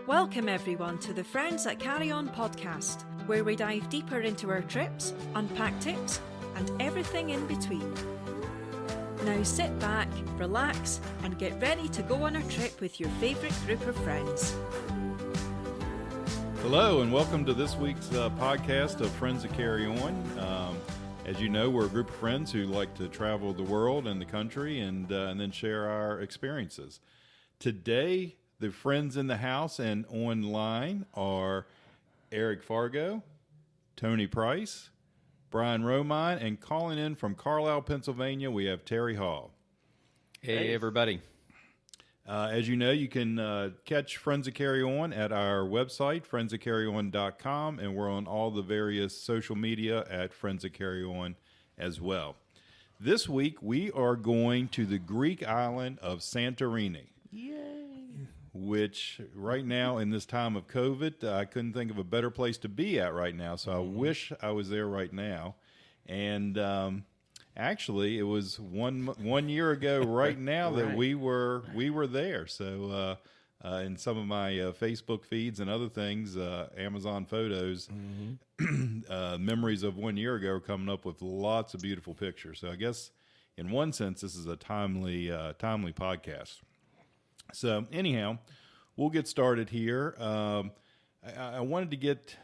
Welcome everyone to the Friends That Carry On podcast, where we dive deeper into our trips, unpack tips, and everything in between. Now sit back, relax, and get ready to go on a trip with your favourite group of friends. Hello, and welcome to this week's podcast of Friends That Carry On. As you know, we're a group of friends who like to travel the world and the country and then share our experiences. Today, the friends in the house and online are Eric Fargo, Tony Price, Brian Romine, and calling in from Carlisle, Pennsylvania, we have Terry Hall. Hey, everybody. As you know, you can catch Friends That Carry On at our website, friendsthatcarryon.com, and we're on all the various social media at Friends That Carry On as well. This week, we are going to the Greek island of Santorini. Yay! Which right now in this time of COVID, I couldn't think of a better place to be at right now. So I wish I was there right now. And actually, it was one year ago right now that we were there. So in some of my Facebook feeds and other things, Amazon photos, memories of 1 year ago are coming up with lots of beautiful pictures. So I guess in one sense, this is a timely podcast. So anyhow, we'll get started here. I wanted to get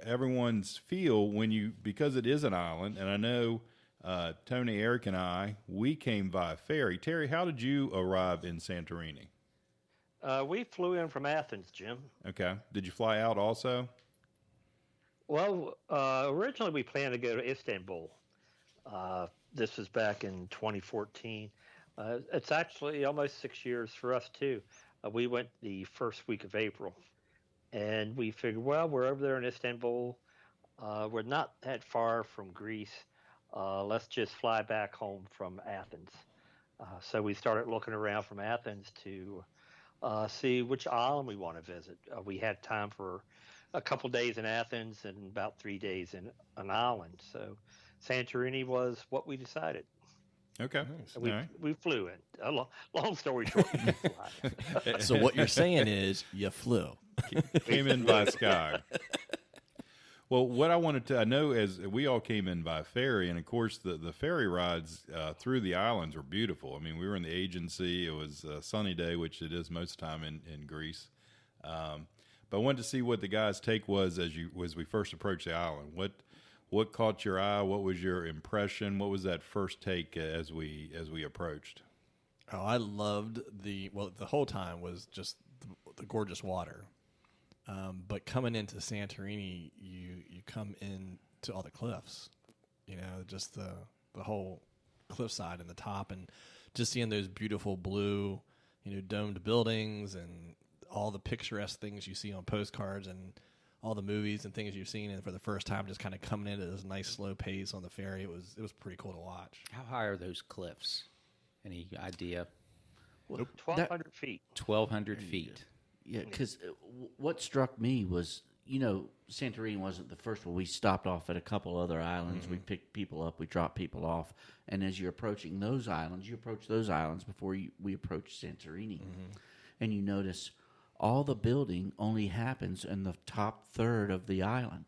everyone's feel because it is an island, and I know Tony, Eric, and we came by ferry. Terry, how did you arrive in Santorini? We flew in from Athens, Jim. Okay. Did you fly out also? Well, originally we planned to go to Istanbul. This was back in 2014. It's actually almost 6 years for us, too. We went the first week of April, and we figured, well, we're over there in Istanbul. We're not that far from Greece. Let's just fly back home from Athens. So we started looking around from Athens to see which island we want to visit. We had time for a couple days in Athens and about 3 days in an island. So Santorini was what we decided. Okay. We flew in. Long story short. So what you're saying is you flew. Came in by sky. Well, what I know as we all came in by ferry, and of course the ferry rides through the islands are beautiful. I mean, we were in the Aegean. It was a sunny day, which it is most of the time in Greece. But I wanted to see what the guys' take was as we first approached the island. What caught your eye? What was your impression? What was that first take as we approached? Oh, I loved the whole time was just the gorgeous water. But coming into Santorini, you come in to all the cliffs, just the whole cliffside and the top, and just seeing those beautiful blue, domed buildings and all the picturesque things you see on postcards and all the movies and things you've seen, and for the first time, just kind of coming into this nice slow pace on the ferry, it was pretty cool to watch. How high are those cliffs? Any idea? Well, 1,200 feet. 1,200 feet. Yeah, because what struck me was, Santorini wasn't the first one. We stopped off at a couple other islands. We picked people up. We dropped people off. And as you're approaching those islands, you approach those islands before we approach Santorini. And you notice all the building only happens in the top third of the island,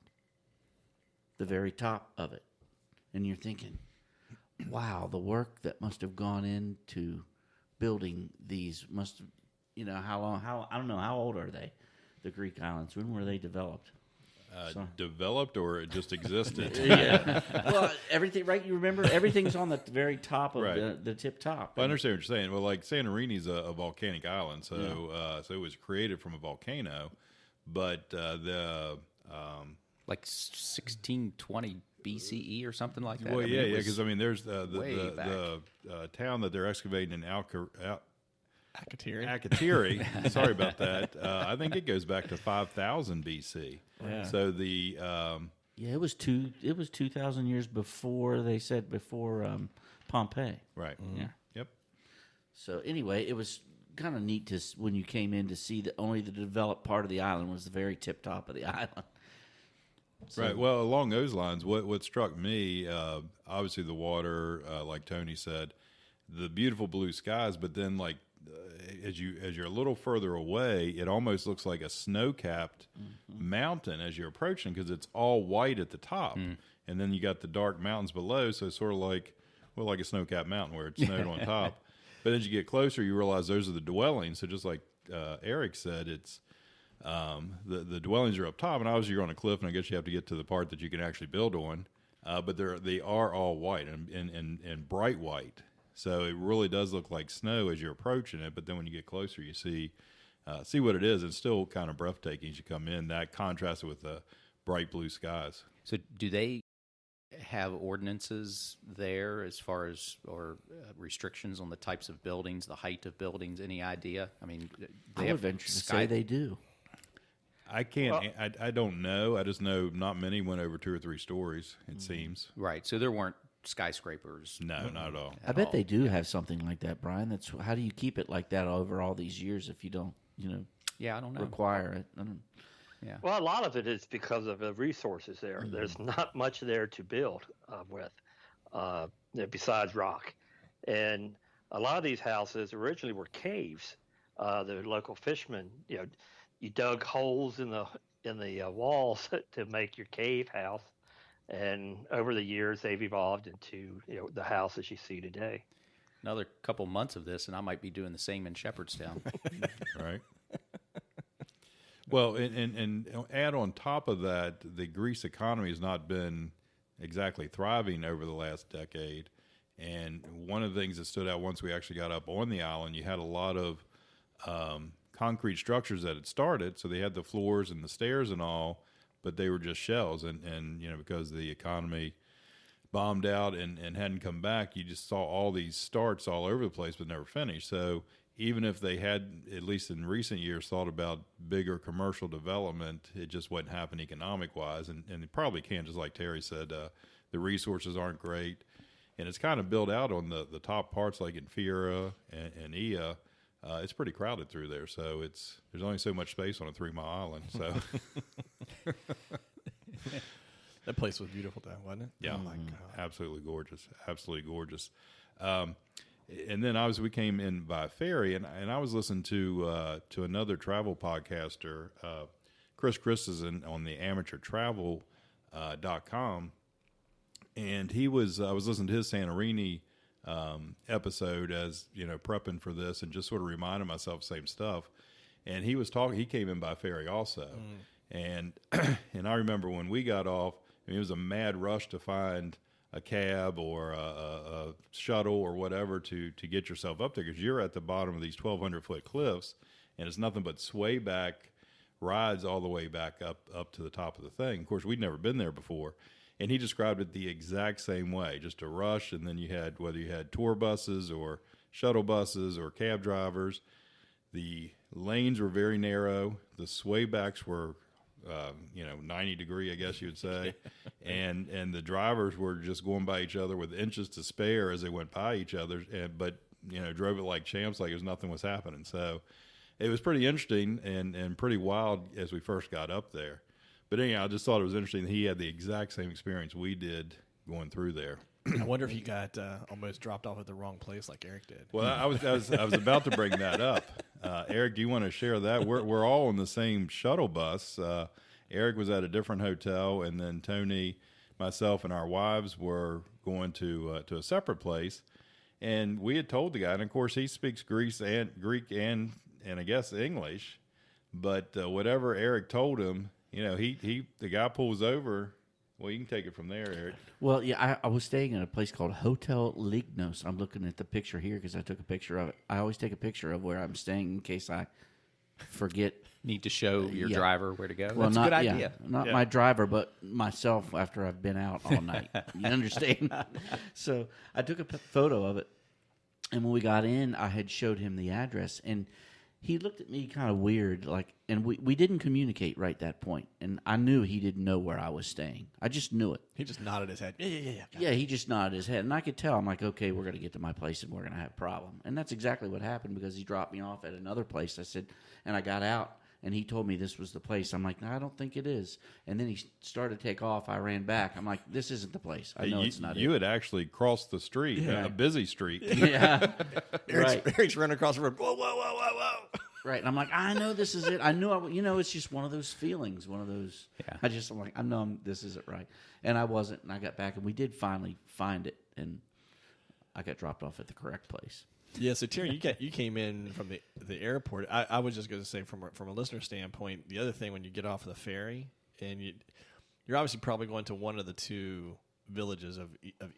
the very top of it. And you're thinking, wow, the work that must have gone into building these must have, I don't know, how old are they, the Greek islands? When were they developed? Developed or it just existed? Yeah. Well, everything, right? You remember everything's on the very top of the tip top. Well, I understand what you're saying. Well, like Santorini's a volcanic island, so so it was created from a volcano, but like 1620 BCE or something like that. Well, because there's the town that they're excavating in Akatiri. Sorry about that. I think it goes back to 5000 BC. Yeah. So it was 2,000 years before Pompeii. Right. Mm-hmm. Yeah. Yep. So anyway, it was kind of neat when you came in to see that only the developed part of the island was the very tip top of the island. So, right. Well, along those lines, what struck me, obviously the water, like Tony said, the beautiful blue skies, but then like as you're a little further away, it almost looks like a snow-capped mountain as you're approaching, because it's all white at the top, and then you got the dark mountains below. So it's sort of like a snow-capped mountain where it snowed on top. But as you get closer, you realize those are the dwellings. So just like Eric said, it's the dwellings are up top, and obviously you're on a cliff, and I guess you have to get to the part that you can actually build on. But they are all white and bright white. So it really does look like snow as you're approaching it. But then when you get closer, you see what it is. It's still kind of breathtaking as you come in. That contrasted with the bright blue skies. So do they have ordinances there as far as or restrictions on the types of buildings, the height of buildings? Any idea? I mean, I would venture to say they do. I can't. I don't know. I just know not many went over 2 or 3 stories. It seems. Right. So there weren't skyscrapers. No, not at all. I bet they do have something like that, Brian. That's how do you keep it like that over all these years if you don't, Yeah, I don't know. require it? I don't, Yeah. Well, a lot of it is because of the resources there. There's not much there to build with, besides rock. And a lot of these houses originally were caves. The local fishermen, you dug holes in the walls to make your cave house. And over the years, they've evolved into the houses you see today. Another couple months of this, and I might be doing the same in Shepherdstown. Right. Well, and add on top of that, the Greece economy has not been exactly thriving over the last decade. And one of the things that stood out once we actually got up on the island, you had a lot of concrete structures that had started. So they had the floors and the stairs and all, but they were just shells. And because the economy bombed out and hadn't come back, you just saw all these starts all over the place but never finished. So even if they had, at least in recent years, thought about bigger commercial development, it just wasn't happening economic-wise. And it probably can't, just like Terry said, the resources aren't great. And it's kind of built out on the top parts like in Fiera and Ia. It's pretty crowded through there, so there's only so much space on a 3-mile island. So That place was beautiful, though, wasn't it? yeah, Oh my God. absolutely gorgeous, absolutely gorgeous. And then obviously we came in by ferry, and I was listening to another travel podcaster, Chris Christensen, on the amateurtravel.com, and I was listening to his Santorini episode as prepping for this, and just sort of reminding myself same stuff. And he was talking. He came in by ferry also, and I remember when we got off, it was a mad rush to find a cab or a shuttle or whatever to get yourself up there, because you're at the bottom of these 1,200-foot cliffs, and it's nothing but sway back rides all the way back up to the top of the thing. Of course, we'd never been there before. And he described it the exact same way, just a rush. And then whether you had tour buses or shuttle buses or cab drivers, the lanes were very narrow. The swaybacks were, 90 degree, I guess you would say. and the drivers were just going by each other with inches to spare as they went by each other, but drove it like champs, like nothing was happening. So it was pretty interesting and pretty wild as we first got up there. But anyhow, I just thought it was interesting that he had the exact same experience we did going through there. I wonder if you got almost dropped off at the wrong place like Eric did. Well, I was about to bring that up. Eric, do you want to share that? We're all on the same shuttle bus. Eric was at a different hotel, and then Tony, myself, and our wives were going to a separate place. And we had told the guy, and of course he speaks Greek and I guess English, but whatever Eric told him, the guy pulls over. Well, you can take it from there, Eric. Well, yeah, I was staying at a place called Hotel Lignos. I'm looking at the picture here because I took a picture of it. I always take a picture of where I'm staying in case I forget. Need to show your driver where to go. Well, That's a good idea. Not my driver, but myself after I've been out all night. You understand? So I took a photo of it, and when we got in, I had showed him the address, and he looked at me kind of weird, and we didn't communicate right at that point, and I knew he didn't know where I was staying. I just knew it. He just nodded his head. Yeah. Yeah, he just nodded his head, and I could tell. I'm like, okay, we're going to get to my place, and we're going to have a problem. And that's exactly what happened, because he dropped me off at another place. I said, and I got out, and he told me this was the place. I'm like, no, I don't think it is. And then he started to take off. I ran back. I'm like, this isn't the place. I know it's not You it. had actually crossed the street, a busy street. Yeah. Right. Eric's running across the road. Whoa, whoa, whoa, whoa, whoa. Right. And I'm like, I know this is it. I knew, it's just one of those feelings, one of those. Yeah. I'm like, I know this isn't right. And I wasn't. And I got back, and we did finally find it. And I got dropped off at the correct place. Yeah, so Terry, you came in from the airport. I was just going to say from a listener standpoint, the other thing when you get off of the ferry and you're obviously probably going to one of the two villages of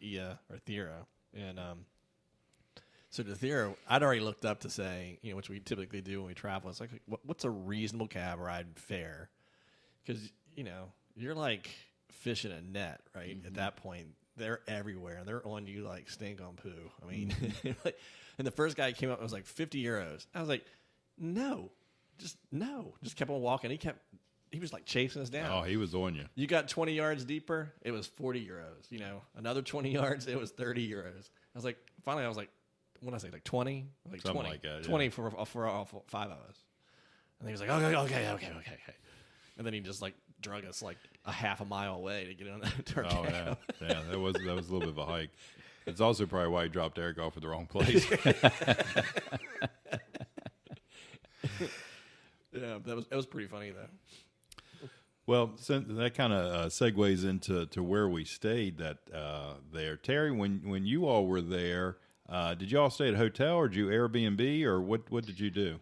Ia or Thera, and so to Thera, I'd already looked up to say, which we typically do when we travel. It's like, what's a reasonable cab ride fare? Because you're like fishing a net, right? At that point, they're everywhere. They're on you like stink on poo. I mean, and the first guy came up and was like 50 euros. I was like, no. Just kept on walking. He was like chasing us down. Oh, he was on you. You got 20 yards deeper, it was 40 euros. Another 20 yards, it was 30 euros. Finally, I was like, what did I say, like 20? Like Something 20. like that, yeah. 20 for all 5 of us. And he was like, okay. And then he just like drug us like a half a mile away to get on that Oh yeah, that was a little bit of a hike. It's also probably why he dropped Eric off at the wrong place. Yeah, it was pretty funny though. Well, since that kind of segues into where we stayed there. Terry, when you all were there, did you all stay at a hotel or did you Airbnb or what did you do?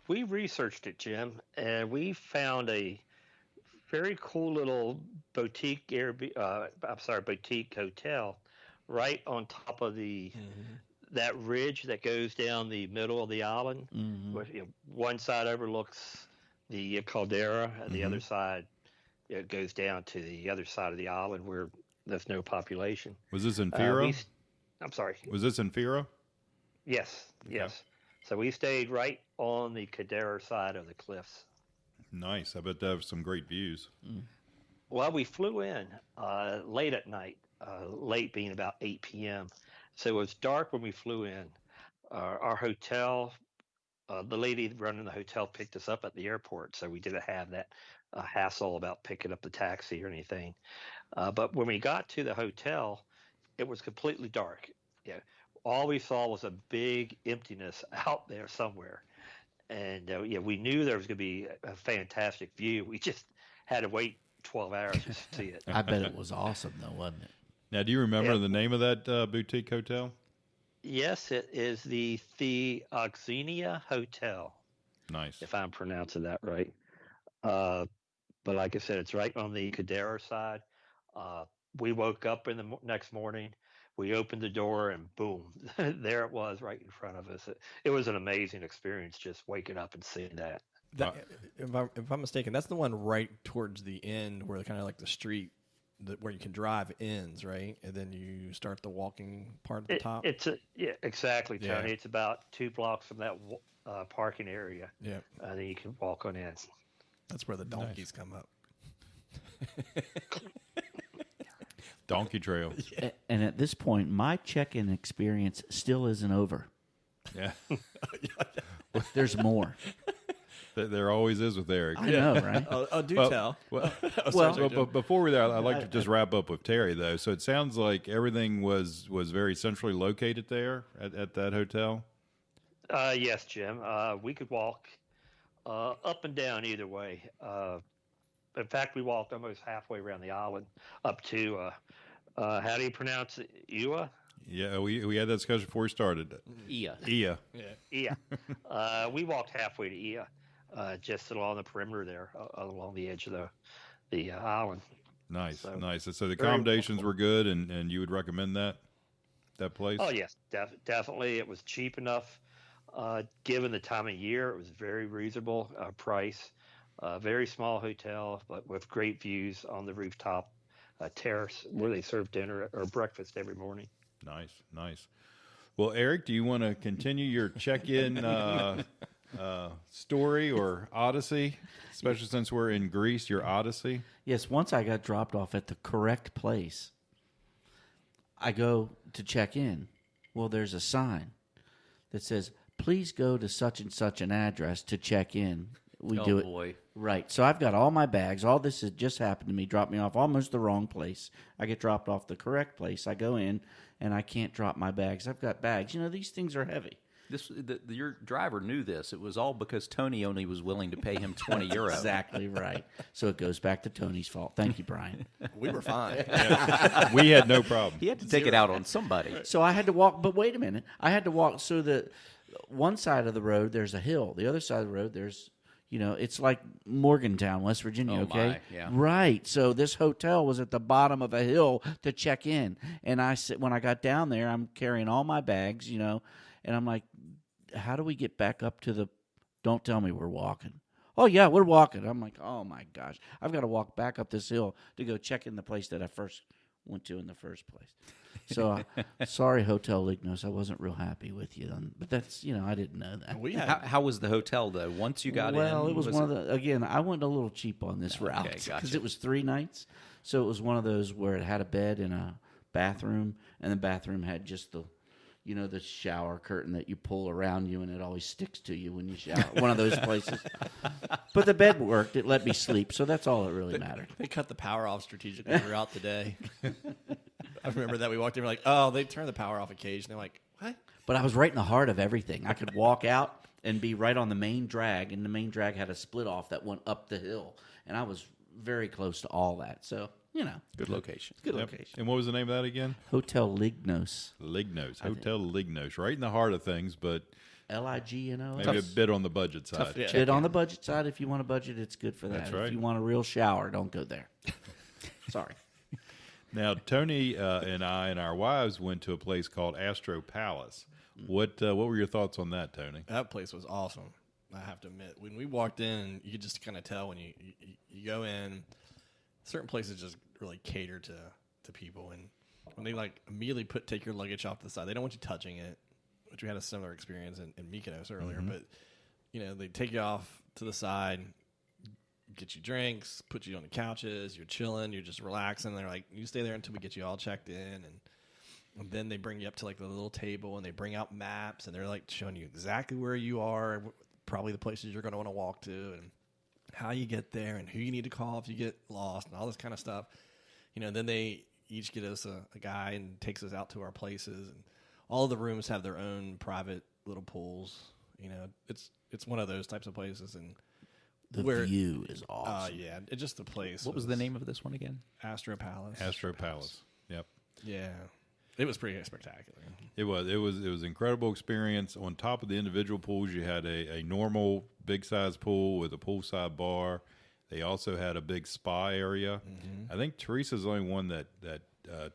We researched it, Jim, and we found a very cool little boutique boutique hotel right on top of that ridge that goes down the middle of the island. Where, one side overlooks the caldera, and the other side goes down to the other side of the island where there's no population. Was this in Fira? I'm sorry. Was this in Fira? Yes, yes. So we stayed right on the caldera side of the cliffs. Nice. I bet that was some great views. Well, we flew in late at night, late being about 8 p.m. So it was dark when we flew in. Our hotel, the lady running the hotel picked us up at the airport, so we didn't have that hassle about picking up the taxi or anything. But when we got to the hotel, it was completely dark. Yeah, all we saw was a big emptiness out there somewhere. And we knew there was going to be a fantastic view. We just had to wait 12 hours to see it. I bet it was awesome, though, wasn't it? Now, do you remember the name of that boutique hotel? Yes, it is the Theoxenia Hotel. Nice. If I'm pronouncing that right. But like I said, it's right on the caldera side. We woke up in the next morning. We opened the door and boom, there it was right in front of us. It was an amazing experience just waking up and seeing that. If I'm mistaken, that's the one right towards the end where kind of like the street where you can drive ends, right? And then you start the walking part at the top. Yeah, exactly, Tony. Yeah. It's about 2 blocks from that parking area. Yeah. Then you can walk on in. That's where the donkeys come up. Donkey Trail. And at this point, my check-in experience still isn't over. Yeah. There's more. There always is with Eric. I know, right? Tell. But before we there, I'd like to just wrap up with Terry, though. So it sounds like everything was very centrally located there at that hotel. Yes, Jim. We could walk up and down either way. In fact, we walked almost halfway around the island up to, how do you pronounce it? Iwa? Yeah, we had that discussion before we started. Ia. Ia. Ia. We walked halfway to Ia, just along the perimeter there, along the edge of the island. Nice, So, nice. So the accommodations were good, and you would recommend that place? Oh, yes, definitely. It was cheap enough. Given the time of year, it was very reasonable price. Very small hotel, but with great views on the rooftop terrace where they serve dinner or breakfast every morning. Nice. Well, Eric, do you want to continue your check-in story or odyssey, especially since we're in Greece, your odyssey? Yes, once I got dropped off at the correct place, I go to check in. Well, there's a sign that says, please go to such and such an address to check in. We do it. Boy. Right. So I've got all my bags. All this has just happened to me. Dropped me off almost the wrong place. I get dropped off the correct place. I go in, and I can't drop my bags. I've got bags. These things are heavy. Your driver knew this. It was all because Tony only was willing to pay him 20 euro. Exactly right. So it goes back to Tony's fault. Thank you, Brian. We were fine. We had no problem. He had to take it out on somebody. So I had to walk. But wait a minute. I had to walk. So the one side of the road, there's a hill. The other side of the road, there's, it's like Morgantown, West Virginia, Oh, okay? my, yeah. Right. So this hotel was at the bottom of a hill to check in. And when I got down there, I'm carrying all my bags, and I'm like, how do we get back up to don't tell me we're walking. Oh, yeah, we're walking. I'm like, oh, my gosh. I've got to walk back up this hill to go check in the place that I first went to in the first place. So, sorry, Hotel Lignos. I wasn't real happy with you. But that's, I didn't know that. How was the hotel, though? Once you got in? Well, it was again, I went a little cheap on this route because gotcha. it was 3 nights. So it was one of those where it had a bed and a bathroom, and the bathroom had just the shower curtain that you pull around you, and it always sticks to you when you shower. One of those places. But the bed worked. It let me sleep, so that's all that really mattered. They cut the power off strategically throughout the day. I remember that we walked in, we're like, oh, they turn the power off occasionally. Like, what? But I was right in the heart of everything. I could walk out and be right on the main drag, and the main drag had a split off that went up the hill, and I was very close to all that. So, Good location. good Yep. location. And what was the name of that again? Hotel Lignos. Lignos. Hotel Lignos. Right in the heart of things, but Ligno. maybe a bit on the budget side. Yeah. Bit on the budget side. If you want a budget, it's good for that. That's right. If you want a real shower, don't go there. Sorry. Now, Tony and I and our wives went to a place called Astro Palace. What were your thoughts on that, Tony? That place was awesome. I have to admit, when we walked in, you could just kind of tell when you go in. Certain places just really cater to people, and when they immediately take your luggage off to the side, they don't want you touching it. Which we had a similar experience in Mykonos earlier, but they take you off to the side, get you drinks, put you on the couches, you're chilling, you're just relaxing. They're like, you stay there until we get you all checked in, and then they bring you up to the little table, and they bring out maps, and they're showing you exactly where you are, probably the places you're going to want to walk to, and how you get there, and who you need to call if you get lost, and all this kind of stuff. Then they each get us a guy and takes us out to our places, and all of the rooms have their own private little pools. It's one of those types of places, and The view is awesome. yeah, it's just the place. What was the name of this one again? Astro Palace. Astro Palace. Yep. Yeah, it was pretty spectacular. It was an incredible experience. On top of the individual pools, you had a normal big size pool with a poolside bar. They also had a big spa area. I think Teresa's the only one that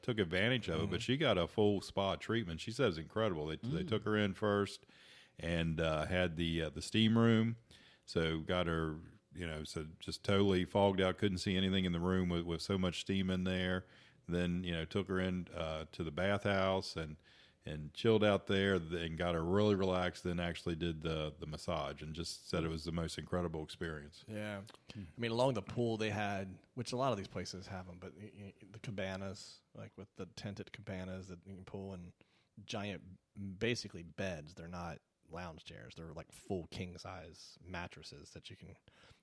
took advantage of it, but she got a full spa treatment. She said it was incredible. They took her in first and had the steam room. So got her, so just totally fogged out, couldn't see anything in the room with so much steam in there. Then, took her in to the bathhouse and chilled out there and got her really relaxed, then actually did the massage and just said it was the most incredible experience. Yeah. I mean, along the pool they had, which a lot of these places have them, but the cabanas, with the tented cabanas that you can pull, and giant, basically beds. They're not lounge chairs. They're full king-size mattresses that you can...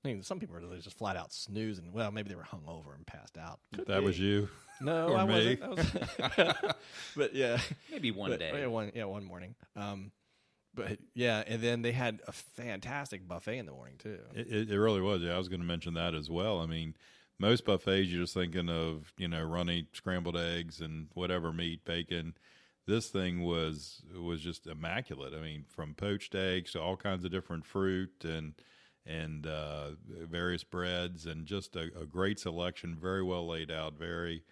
I mean, some people are just flat out snoozing. Well, maybe they were hungover and passed out. That was you? No, Or I me. wasn't. But yeah, Maybe one day. Yeah, one morning. But yeah, and then they had a fantastic buffet in the morning too. It really was. Yeah, I was going to mention that as well. I mean, most buffets you're just thinking of, runny scrambled eggs and whatever meat, bacon. This thing was just immaculate. I mean, from poached eggs to all kinds of different fruit and various breads, and just a great selection, very well laid out, very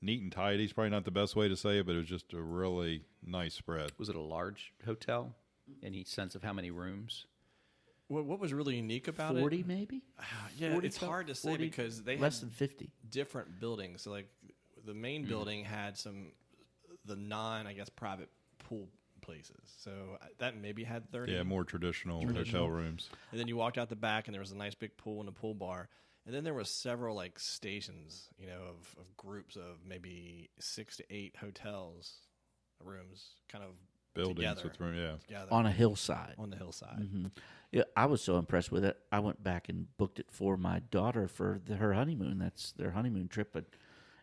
neat and tidy. It's probably not the best way to say it, but it was just a really nice spread. Was it a large hotel? Any sense of how many rooms? What was really unique about 40 maybe? Yeah, 40 it's hard to say 40, because they less had than 50. different buildings. So the main building had the private pool places. So that maybe had 30. Yeah, more traditional hotel rooms. And then you walked out the back, and there was a nice big pool and a pool bar. And then there was several stations, of groups of maybe 6 to 8 hotels rooms, kind of buildings together, with room. Yeah. together on a hillside. on the hillside. Yeah, I was so impressed with it. I went back and booked it for my daughter for her honeymoon. That's their honeymoon trip,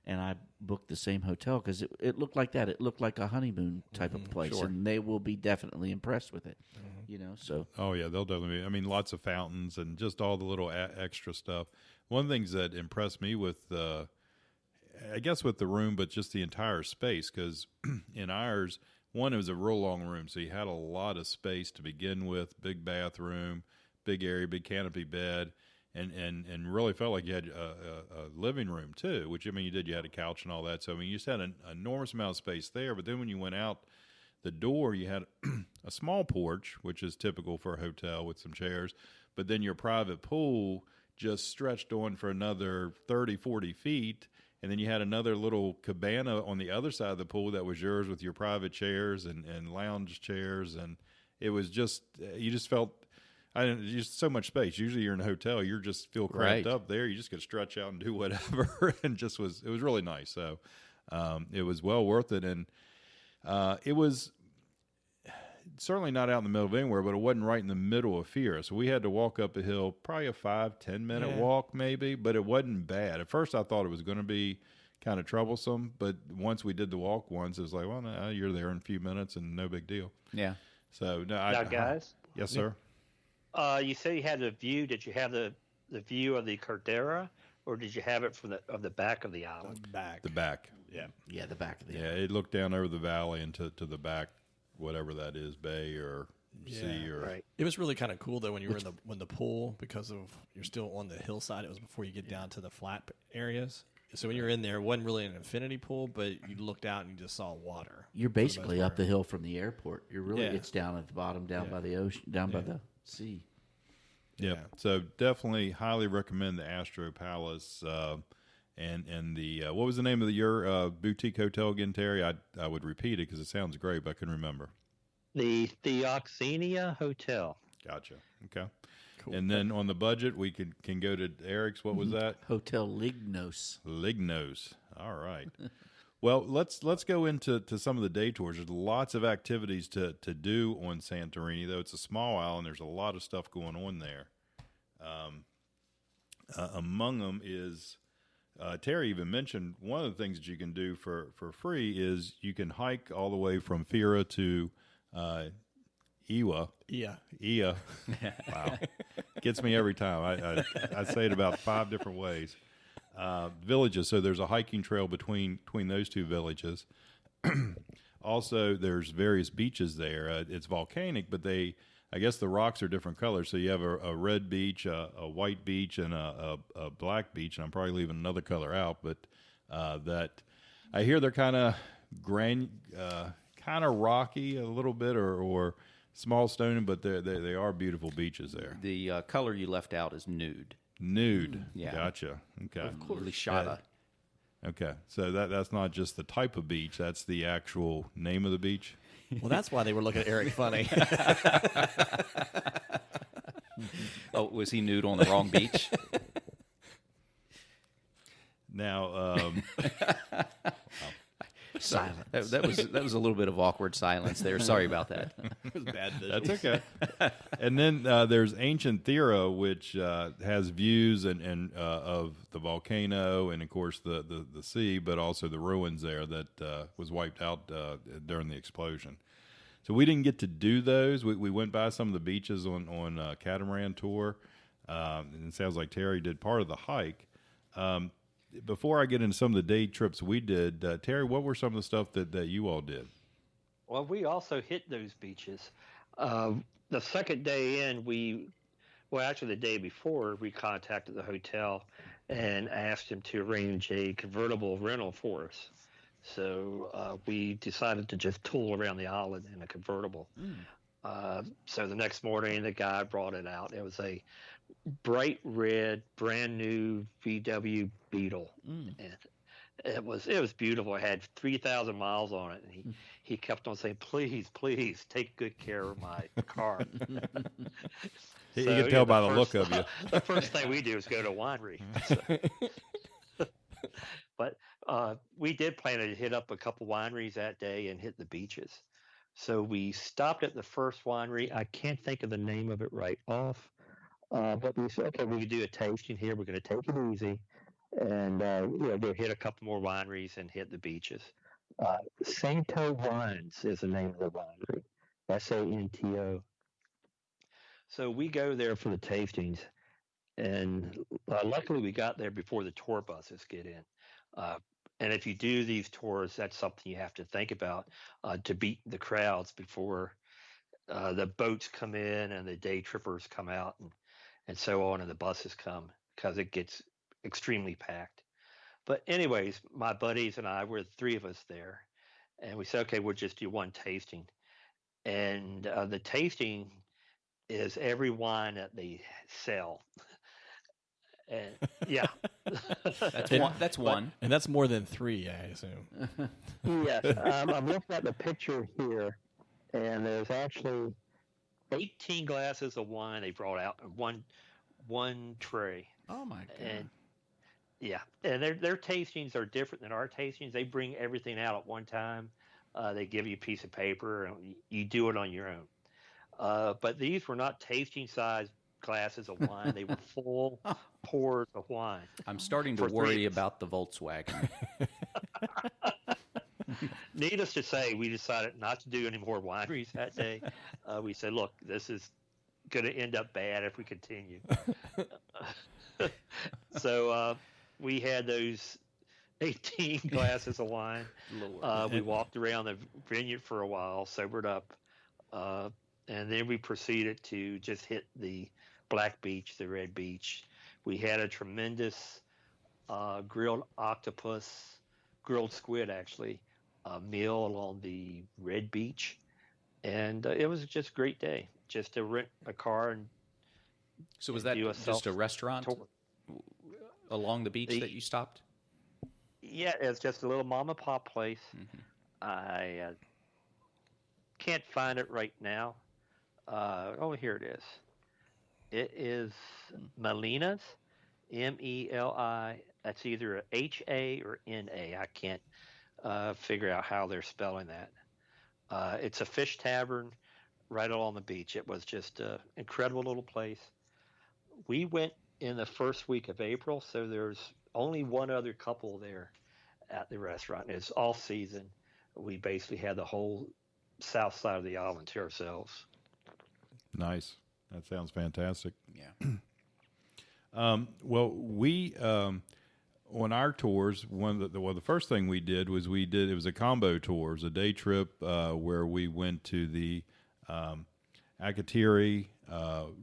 and I booked the same hotel because it looked like that. It looked like a honeymoon type of place, sure. and they will be definitely impressed with it. So Oh yeah, they'll definitely be. I mean, lots of fountains and just all the little extra stuff. One of the things that impressed me with, I guess, with the room, but just the entire space, because in ours, one, it was a real long room, so you had a lot of space to begin with. Big bathroom, big area, big canopy bed, and really felt like you had a living room too. Which, I mean, you did. You had a couch and all that. So I mean, you just had an enormous amount of space there. But then when you went out the door, you had a small porch, which is typical for a hotel with some chairs, but then your private pool just stretched on for another 30, 40 feet, and then you had another little cabana on the other side of the pool that was yours with your private chairs and lounge chairs, and it was just, you just felt, just so much space. Usually you're in a hotel, you just feel cramped Right. up there. You just could stretch out and do whatever, and it was really nice. So it was well worth it, and it was certainly not out in the middle of anywhere, but it wasn't right in the middle of Fira. So we had to walk up a hill, probably a 5-10 minute walk maybe, but it wasn't bad. At first I thought it was going to be kind of troublesome, but once we did the walk once, it was like, well, no, you're there in a few minutes and no big deal. Yeah. So no, Now, guys, yes, sir. you say you had the view. Did you have the view of the Caldera, or did you have it from the back of the island? Back. The back. yeah, the back of the Yeah, it looked down over the valley and to the back, whatever that is, bay or sea or Right. It was really kind of cool though when you were in the pool, because of you're still on the hillside. It was before you get down to the flat areas. So when you were in there, it wasn't really an infinity pool, but you looked out and you just saw water. You're for the most basically up part. the hill from the airport. You're really Yeah. it's down at the bottom, down by the ocean, down by the sea. Yeah. So definitely highly recommend the Astro Palace and the what was the name of your boutique hotel again, Terry? I would repeat it because it sounds great, but I couldn't remember. The Theoxenia Hotel. Gotcha. Okay. Cool. And then on the budget, we can go to Eric's. What was that? Hotel Lignos. Lignos. All right. Well, let's go into some of the day tours. There's lots of activities to do on Santorini, though it's a small island. There's a lot of stuff going on there. Among them is Terry even mentioned one of the things that you can do for free is you can hike all the way from Fira to Iwa. Yeah. Ia. Wow. Gets me every time. I say it about 5 different ways. Villages. So there's a hiking trail between those two villages. Also, there's various beaches there. It's volcanic, but I guess the rocks are different colors. So you have a red beach, a white beach, and a black beach. And I'm probably leaving another color out, but that I hear they're kind of kind of rocky a little bit, or small stone, but they are beautiful beaches there. The color you left out is nude. Nude. Yeah. Gotcha. Okay. Of course. Lishada. Okay. So that's not just the type of beach, that's the actual name of the beach. Well, that's why they were looking at Eric funny. Oh, was he nude on the wrong beach? Now, Silence. That was a little bit of awkward silence there. Sorry about that. It was bad visuals. that's okay. And then there's Ancient Thera, which has views and of the volcano and, of course, the sea, but also the ruins there that was wiped out during the explosion. So we didn't get to do those. We went by some of the beaches on Catamaran tour, and it sounds like Terry did part of the hike. Before I get into some of the day trips we did, Terry, what were some of the stuff that you all did? Well, we also hit those beaches. The second day in, actually the day before, we contacted the hotel and asked them to arrange a convertible rental for us. So we decided to just tool around the island in a convertible. So the next morning, the guy brought it out. It was a bright red, brand new VW Beetle, and it was beautiful. It had 3,000 miles on it, and he kept on saying, "Please, please, take good care of my car." You can tell by the look of you. The first thing we do is go to a winery. But we did plan to hit up a couple wineries that day and hit the beaches. So we stopped at the first winery. I can't think of the name of it right off, but we said, okay, we could do a tasting here. We're going to take it easy, and go hit a couple more wineries and hit the beaches. Santo Wines is the name of the winery. Santo. So we go there for the tastings, and luckily we got there before the tour buses get in. Uh, and if you do these tours, that's something you have to think about to beat the crowds before the boats come in and the day trippers come out and so on, and the buses come because it gets extremely packed. But anyways, my buddies and I were the three of us there, and we said, okay, we'll just do one tasting. And the tasting is every wine that they sell. And yeah, That's one. That's but one. And that's more than 3, I assume. yes, I'm looking at the picture here, and there's actually 18 glasses of wine they brought out in one tray. Oh my god! And yeah, and their tastings are different than our tastings. They bring everything out at one time. They give you a piece of paper, and you do it on your own. But these were not tasting size glasses of wine. They were full pours of wine. I'm starting to For 3 worry of us. about the Volkswagen. Needless to say, we decided not to do any more wineries that day. We said, look, this is going to end up bad if we continue. So we had those 18 glasses of wine. We walked around the vineyard for a while, sobered up, and then we proceeded to just hit the Black Beach, the Red Beach. We had a tremendous grilled octopus, grilled squid actually, meal along the Red Beach, and it was just a great day. Just to rent a car and So was that do a just a restaurant tour. along the beach that you stopped? Yeah, it's just a little mom and pop place. I can't find it right now. Here it is. It is Melina's, Meli. That's either a H-A or N-A. I can't figure out how they're spelling that. It's a fish tavern right along the beach. It was just an incredible little place. We went in the first week of April, so there's only one other couple there at the restaurant. It's all season. We basically had the whole south side of the island to ourselves. Nice. That sounds fantastic. Yeah. Well, we on our tours, the first thing we did was it was a combo tour. It was a day trip where we went to the Akatiri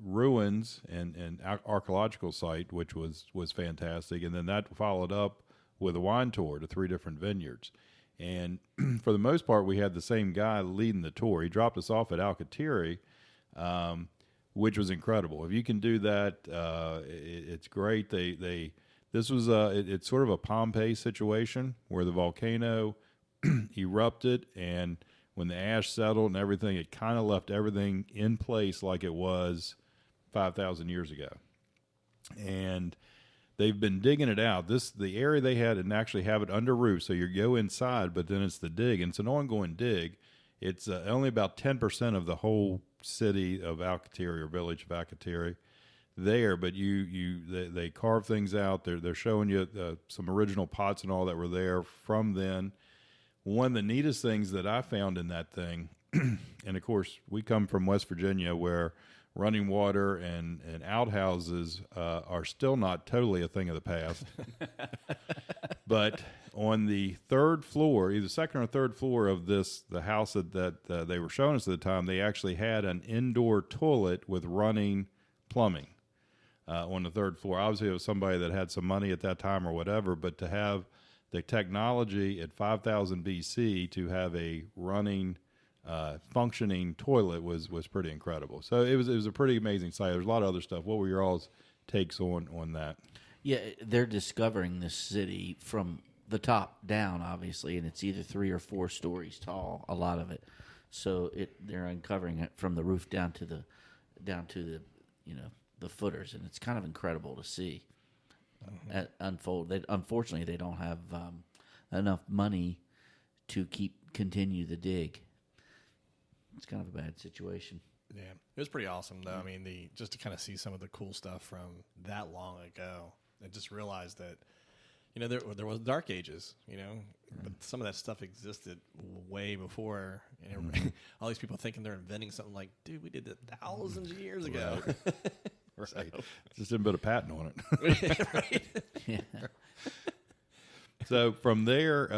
ruins and archaeological site, which was fantastic, and then that followed up with a wine tour to 3 different vineyards. And for the most part, we had the same guy leading the tour. He dropped us off at Alcatiri, which was incredible. If you can do that, it's great. This was it's sort of a Pompeii situation where the volcano erupted, and when the ash settled and everything, it kind of left everything in place like it was 5,000 years ago. And they've been digging it out. The area they had and actually have it under roof, so you go inside, but then it's the dig, and it's an ongoing dig. It's only about 10% of the whole city of Alcatiri or village of Alcatiri there, but they carve things out. They're showing you some original pots and all that were there from then. One of the neatest things that I found in that thing, and of course we come from West Virginia where running water and outhouses are still not totally a thing of the past. But on the 3rd floor, either 2nd or 3rd floor of the house that they were showing us at the time, they actually had an indoor toilet with running plumbing on the 3rd floor. Obviously, it was somebody that had some money at that time or whatever, but to have the technology at 5000 BC to have a running functioning toilet was pretty incredible. So it was a pretty amazing sight. There's a lot of other stuff. What were your all's takes on that? Yeah, they're discovering this city from the top down, obviously, and it's either 3 or 4 stories tall. A lot of it, so they're uncovering it from the roof down to the the footers, and it's kind of incredible to see unfold. Unfortunately, they don't have enough money to continue the dig. it's kind of a bad situation. Yeah, it was pretty awesome though. I mean, just to kind of see some of the cool stuff from that long ago, and just realized that, there was dark ages, but some of that stuff existed way before. All these people thinking they're inventing something like, dude, we did it thousands of years ago. Right. Just didn't put a patent on it. Right. Yeah. So from there,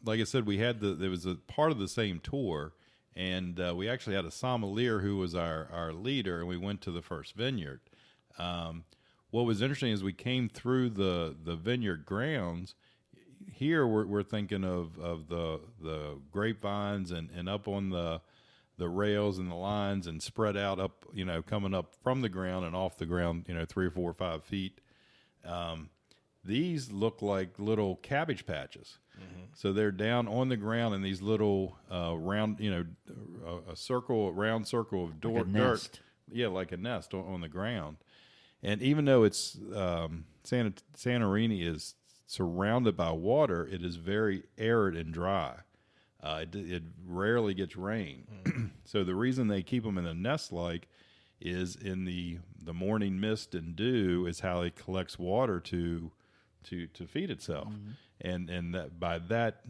like I said, there was a part of the same tour, and we actually had a sommelier who was our leader, and we went to the first vineyard. What was interesting is we came through the vineyard grounds. Here we're thinking of the grapevines and up on the rails and the lines and spread out up, coming up from the ground and off the ground, 3 or 4 or 5 feet. These look like little cabbage patches. Mm-hmm. So they're down on the ground in these little round, a round circle of Like a dirt. nest. Yeah, like a nest on the ground. And even though it's Santorini is surrounded by water, it is very arid and dry. It rarely gets rain. Mm. So the reason they keep them in a nest-like is in the morning mist and dew is how it collects water to feed itself. Mm-hmm. And that by that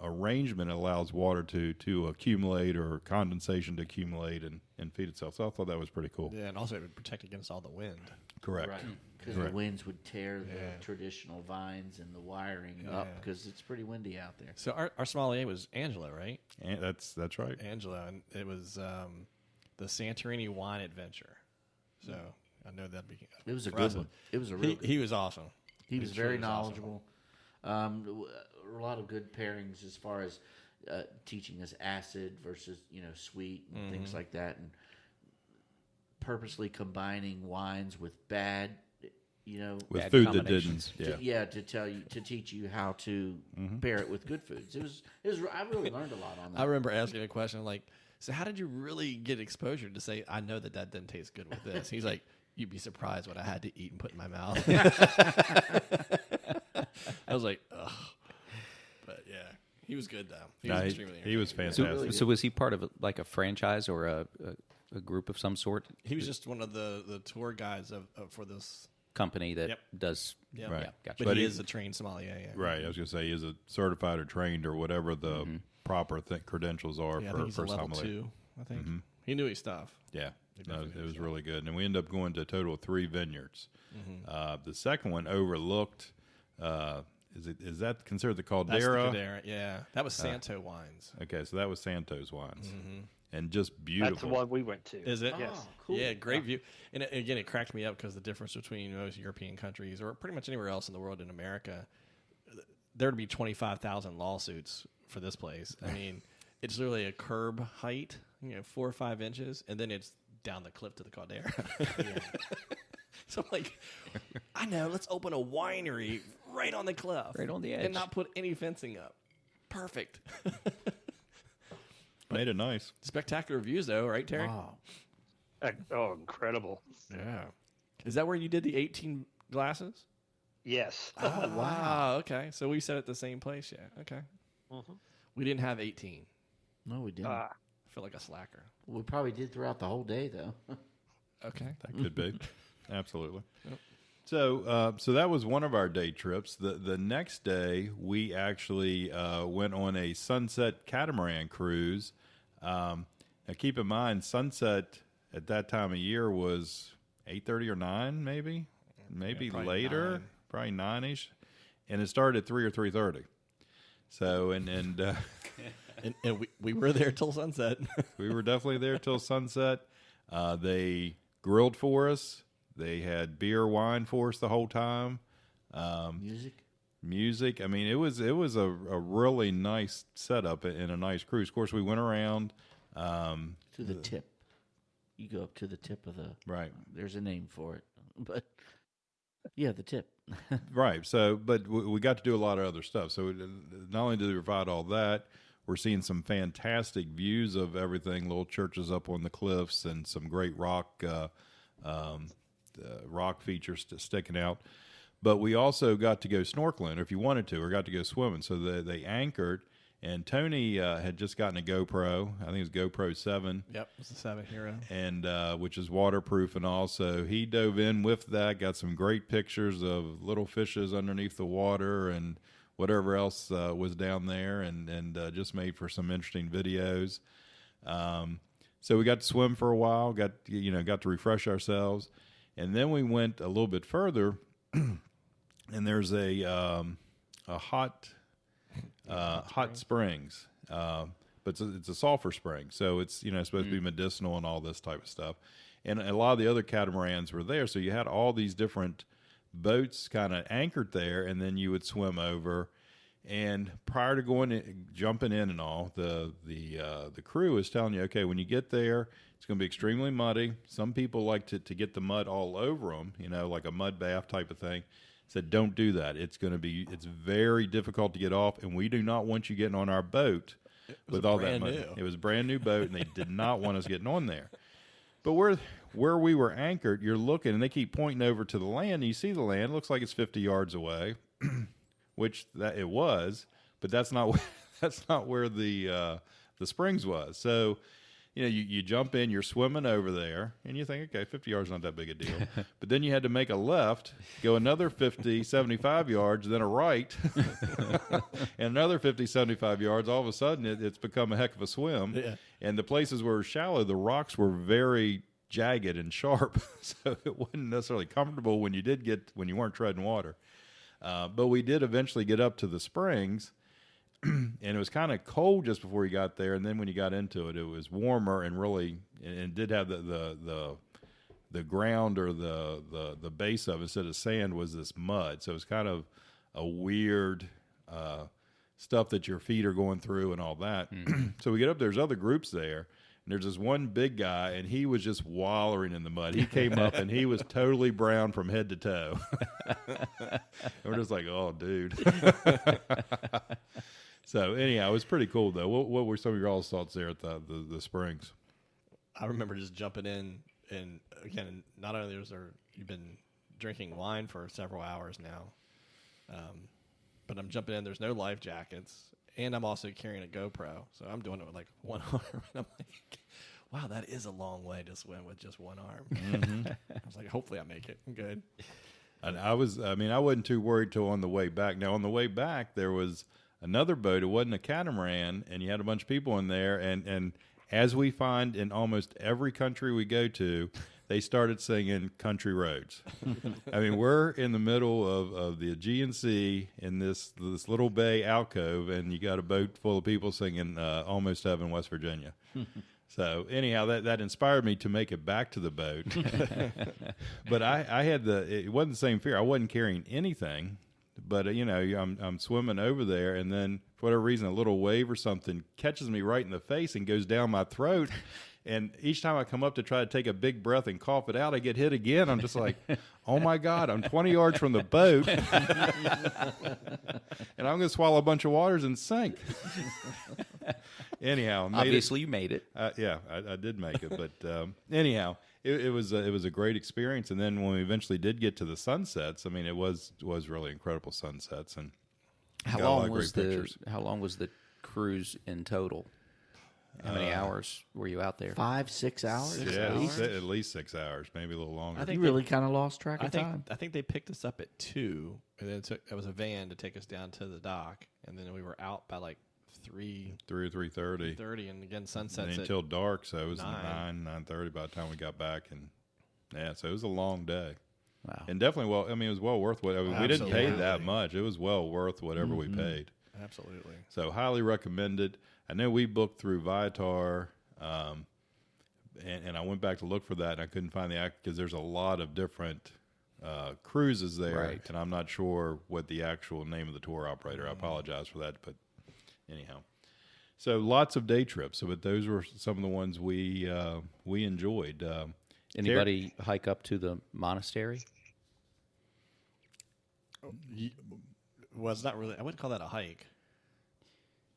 arrangement allows water to accumulate or condensation to accumulate and feed itself. So I thought that was pretty cool. Yeah, and also it would protect against all the wind. Correct. Right. Because the winds would tear the traditional vines and the wiring up because it's pretty windy out there. So our sommelier was Angela, right? And that's right. Angela, and it was the Santorini Wine Adventure. So I know that'd be. It was a good one. It was a real. He was awesome. He was very knowledgeable. Awesome. A lot of good pairings as far as teaching us acid versus sweet and things like that, and purposely combining wines with bad, with bad food that combinations. didn't. to teach you how to pair it with good foods. It was. I really learned a lot on that. I remember asking a question like, "So how did you really get exposure to say I know that didn't taste good with this?" He's like, "You'd be surprised what I had to eat and put in my mouth." I was like, "Ugh." But yeah, he was good though. He was fantastic. So was he part of a franchise or a group of some sort? He was just one of the tour guides for this company that does. Yep. Right. Yeah, gotcha. But he is a trained sommelier. Yeah. Right. I was going to say he is a certified or trained or whatever the proper credentials are Yeah, I for think he's a level sommelier. 2. I think he knew his stuff. Yeah, no, it was really good. And we ended up going to a total of 3 vineyards. The second one overlooked. Is that considered the Caldera? That's the Caldera, yeah. That was Santo Wines. Okay, so that was Santos Wines, and just beautiful. That's the one we went to. Is it? Yes. Oh, cool. Yeah, great view. And again, it cracked me up because the difference between most European countries or pretty much anywhere else in the world in America, there would be 25,000 lawsuits for this place. I mean, it's literally a curb height, 4 or 5 inches, and then it's down the cliff to the Caldera. So I'm like, I know, let's open a winery right on the cliff. Right on the edge. And not put any fencing up. Perfect. Made it nice. Spectacular views, though, right, Terry? Wow. Oh, incredible. Yeah. Is that where you did the 18 glasses? Yes. Oh, wow. Okay. So we sat at the same place, yeah. Okay. We didn't have 18. No, we didn't. I feel like a slacker. We probably did throughout the whole day, though. Okay. That could be. Absolutely. Yep. So that was one of our day trips. The next day, we actually went on a sunset catamaran cruise. Now, keep in mind, sunset at that time of year was 8:30 or 9, maybe probably later, 9. probably 9-ish, and it started at 3 or 3:30. So and And we were there till sunset. we were definitely there till sunset. They grilled for us. They had beer, wine for us the whole time. Music. I mean, it was a really nice setup and a nice cruise. Of course, we went around To the tip. You go up to the tip of the... Right. There's a name for it. But, yeah, the tip. Right. So, but we got to do a lot of other stuff. So not only did they provide all that, we're seeing some fantastic views of everything, little churches up on the cliffs and some great rock features sticking out. But we also got to go snorkeling if you wanted to, or got to go swimming. So they anchored, And Tony had just gotten a GoPro. I think it was GoPro 7. Yep, it's the 7 Hero. And which is waterproof and all. So he dove in with that, got some great pictures of little fishes underneath the water and whatever else was down there, and just made for some interesting videos. So we got to swim for a while, got to refresh ourselves, and then we went a little bit further, and there's a hot springs, but it's a sulfur spring, so it's supposed to be medicinal and all this type of stuff. And a lot of the other catamarans were there, so you had all these different boats kind of anchored there, and then you would swim over. And prior to jumping in and all, the crew is telling you, okay, when you get there, it's going to be extremely muddy. Some people like to get the mud all over them, like a mud bath type of thing. Said, don't do that. It's very difficult to get off, and we do not want you getting on our boat with all that mud. It was a brand new boat, and they did not want us getting on there. But where we were anchored, you're looking, and they keep pointing over to the land. And you see the land. It looks like it's 50 yards away. Which that it was, but that's not where the springs was. So, you jump in, you're swimming over there, and you think, okay, 50 yards is not that big a deal. But then you had to make a left, go another 50, 75 yards, then a right, and another 50, 75 yards. All of a sudden, it's become a heck of a swim. Yeah. And the places where it was shallow, the rocks were very jagged and sharp, so it wasn't necessarily comfortable when you weren't treading water. But we did eventually get up to the springs, and it was kind of cold just before you got there. And then when you got into it, it was warmer and it did have the ground or the base of it, instead of sand, was this mud. So it was kind of a weird stuff that your feet are going through and all that. So we get up, there's other groups there. And there's this one big guy, and he was just wallowing in the mud. He came up, and he was totally brown from head to toe. And we're just like, oh, dude. So, anyhow, it was pretty cool, though. What were some of your all's thoughts there at the springs? I remember just jumping in, and, again, not only you've been drinking wine for several hours now, but I'm jumping in. There's no life jackets. And I'm also carrying a GoPro, so I'm doing it with like one arm. And I'm like, wow, that is a long way to swim with just one arm. Mm-hmm. I was like, hopefully I make it. I'm good. And I wasn't too worried till on the way back. Now, on the way back, there was another boat. It wasn't a catamaran, and you had a bunch of people in there. And as we find in almost every country we go to, they started singing Country Roads. I mean, we're in the middle of the Aegean Sea in this little bay alcove, and you got a boat full of people singing Almost Heaven, West Virginia. So anyhow, that inspired me to make it back to the boat. But I had it wasn't the same fear. I wasn't carrying anything, but I'm swimming over there, and then for whatever reason, a little wave or something catches me right in the face and goes down my throat. And each time I come up to try to take a big breath and cough it out, I get hit again. I'm just like, oh, my God, I'm 20 yards from the boat, and I'm going to swallow a bunch of waters and sink. Anyhow. Obviously, you made it. Yeah, I did make it. But anyhow, it was a great experience. And then when we eventually did get to the sunsets, I mean, it was really incredible sunsets. And how long was the cruise in total? How many hours were you out there? 5, 6 hours? At least 6 hours, maybe a little longer. I think you really kind of lost track of time. I think they picked us up at 2, and then it was a van to take us down to the dock, and then we were out by like 3 or 3:30. 3:30, and again sunsets until dark, so it was 9:30 by the time we got back, and so it was a long day. Wow. And definitely, it was well worth what we didn't pay that much. It was well worth whatever we paid. Absolutely. So highly recommended. I know we booked through Viator, and I went back to look for that, and I couldn't find the act because there's a lot of different cruises there, right. And I'm not sure what the actual name of the tour operator. I apologize for that, but anyhow. So lots of day trips. But those were some of the ones we enjoyed. Anybody hike up to the monastery? Well, it's not really. I wouldn't call that a hike.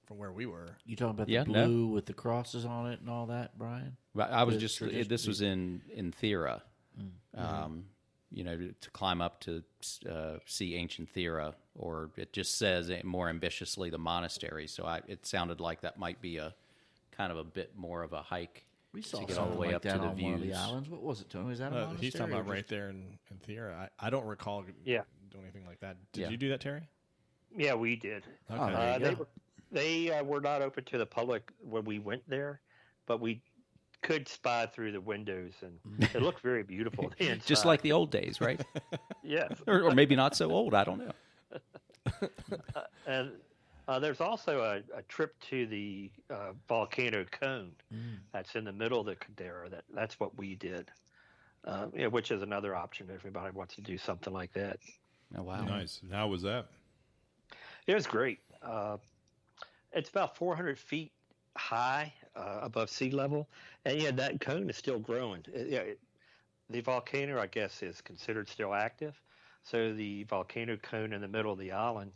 From where we were, you talking about the blue with the crosses on it and all that, Brian? I was this was in Thera, to climb up to see ancient Thera, or it just says more ambitiously the monastery. So it sounded like that might be a kind of a bit more of a hike. We saw to get all the something way like up that to the on one of the views. islands. What was it, Tony? Is that a monastery? He's talking or about right just- there in Thera. I don't recall Yeah. doing anything like that. Did Yeah. you do that, Terry? Yeah, we did. Oh, Okay. there you They go. were not open to the public when we went there, but we could spy through the windows, and it looked very beautiful. The Just inside. like the old days, right? Yes. or maybe not so old. I don't know. And there's also a trip to the volcano cone that's in the middle of the caldera. That's what we did, which is another option if anybody wants to do something like that. Oh, wow. Nice. How was that? It was great. It's about 400 feet high above sea level, and yeah, that cone is still growing. The volcano, I guess, is considered still active, so the volcano cone in the middle of the island,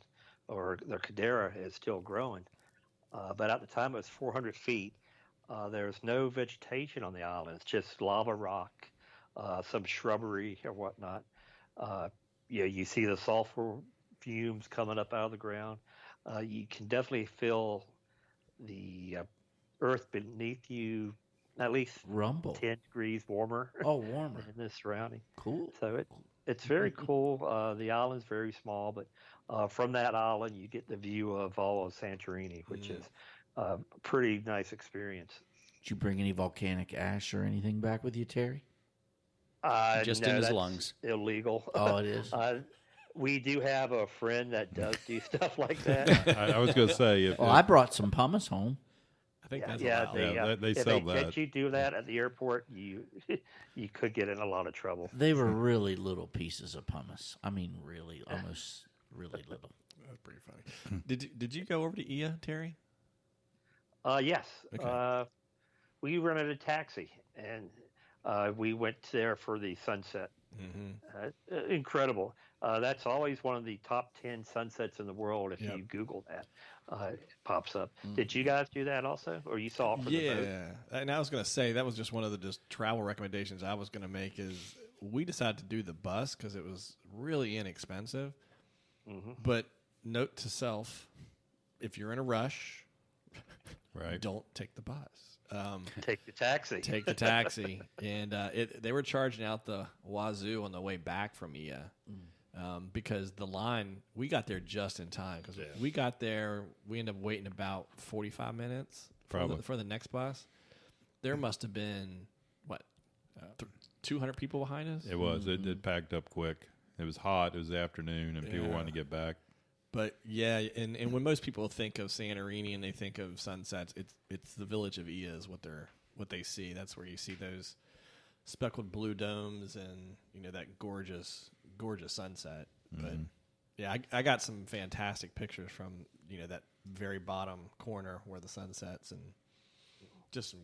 or the caldera, is still growing. But at the time, it was 400 feet. There's no vegetation on the island. It's just lava rock, some shrubbery or whatnot. You see the sulfur fumes coming up out of the ground. You can definitely feel the earth beneath you at least Rumble. 10 degrees warmer Oh, warmer. in the surrounding. Cool. So it's very cool. The island's very small, but from that island you get the view of all of Santorini, which is a pretty nice experience. Did you bring any volcanic ash or anything back with you, Terry? Just No, in his that's lungs. illegal. Oh, it is. We do have a friend that does do stuff like that. I was going to say if Well, I brought some pumice home. I think that's yeah, allowed. Yeah, they if sell they that. catch you do that at the airport, you could get in a lot of trouble. They were really little pieces of pumice. I mean, really, almost really little. That's pretty funny. Did you go over to Ia, Terry? Yes. Okay. We rented a taxi, and we went there for the sunset. Incredible. That's always one of the top 10 sunsets in the world. If Yep. you Google that, it pops up. Did you guys do that also, or you saw it from the boat? Yeah, and I was going to say that was just one of the just travel recommendations I was going to make. Is we decided to do the bus because it was really inexpensive. But note to self: if you're in a rush, Right. don't take the bus. Take the taxi. Take the taxi, and they were charging out the wazoo on the way back from Ia. Because the line, we got there just in time. Because we got there, we ended up waiting about 45 minutes for the next bus. There must have been, 200 people behind us? It was. It packed up quick. It was hot. It was the afternoon, and people wanted to get back. But yeah, and when most people think of Santorini and they think of sunsets, it's the village of Ia is what they see. That's where you see those speckled blue domes and that gorgeous sunset. But yeah, I got some fantastic pictures from that very bottom corner where the sun sets, and just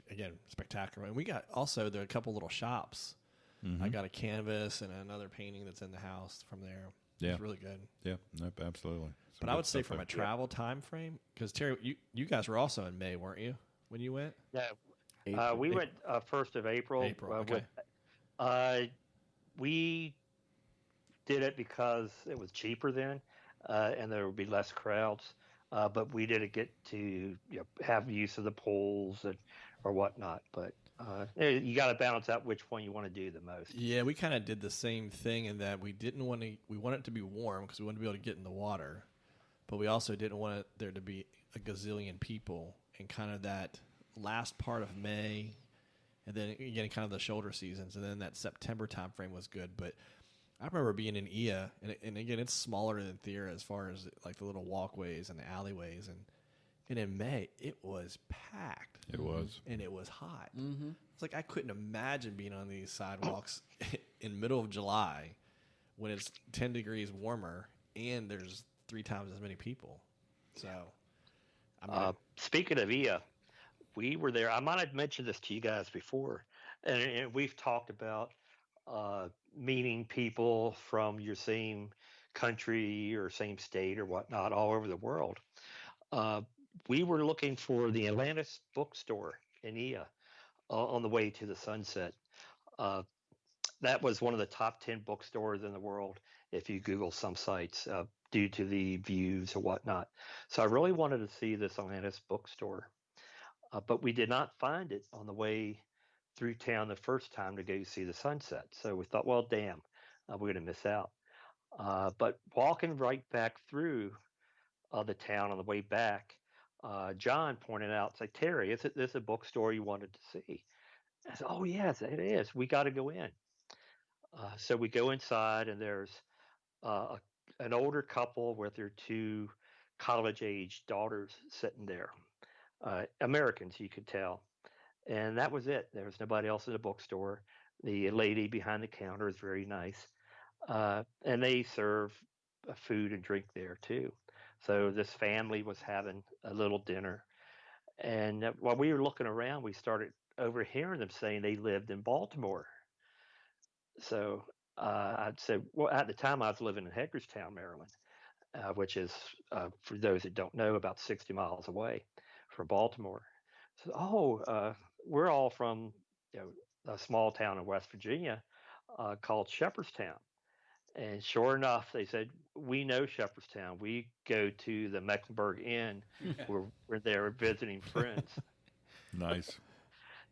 again spectacular. And we got also there are a couple little shops. I got a canvas and another painting that's in the house from there. Yeah. It's really good. Yeah, nope, absolutely. But I would say from a travel time frame, because Terry, you guys were also in May, weren't you, when you went? Yeah, we went 1st of April. April, okay. We did it because it was cheaper then, and there would be less crowds. But we didn't get to have use of the pools or whatnot. But you got to balance out which one you want to do the most. Yeah, we kind of did the same thing in that we wanted it to be warm because we wanted to be able to get in the water, but we also didn't want there to be a gazillion people in kind of that last part of May, and then again kind of the shoulder seasons, and then that September time frame was good. But I remember being in Ia, and again it's smaller than Thera as far as like the little walkways and the alleyways, and in May it was packed. It was. And it was hot. It's like I couldn't imagine being on these sidewalks in middle of July when it's 10 degrees warmer and there's 3 times as many people. So, Speaking of Ia, we were there. I might have mentioned this to you guys before, and we've talked about meeting people from your same country or same state or whatnot all over the world. We were looking for the Atlantis bookstore in Ia on the way to the sunset. that was one of the top 10 bookstores in the world if you Google some sites due to the views or whatnot. So I really wanted to see this Atlantis bookstore, but we did not find it on the way through town the first time to go see the sunset. So we thought, well, damn, we're going to miss out. But walking right back through the town on the way back, John pointed out, say, Terry, is it this a bookstore you wanted to see? I said, oh, yes, it is. We got to go in. So we go inside, and there's an older couple with their two college-age daughters sitting there, Americans, you could tell. And that was it. There was nobody else in the bookstore. The lady behind the counter is very nice. And they serve food and drink there too. So this family was having a little dinner. And while we were looking around, we started overhearing them saying they lived in Baltimore. So I said, well, at the time I was living in Hagerstown, Maryland, which is, for those that don't know, about 60 miles away from Baltimore. So, we're all from a small town in West Virginia called Shepherdstown. And sure enough, they said, we know Shepherdstown. We go to the Mecklenburg Inn. We're there visiting friends. Nice.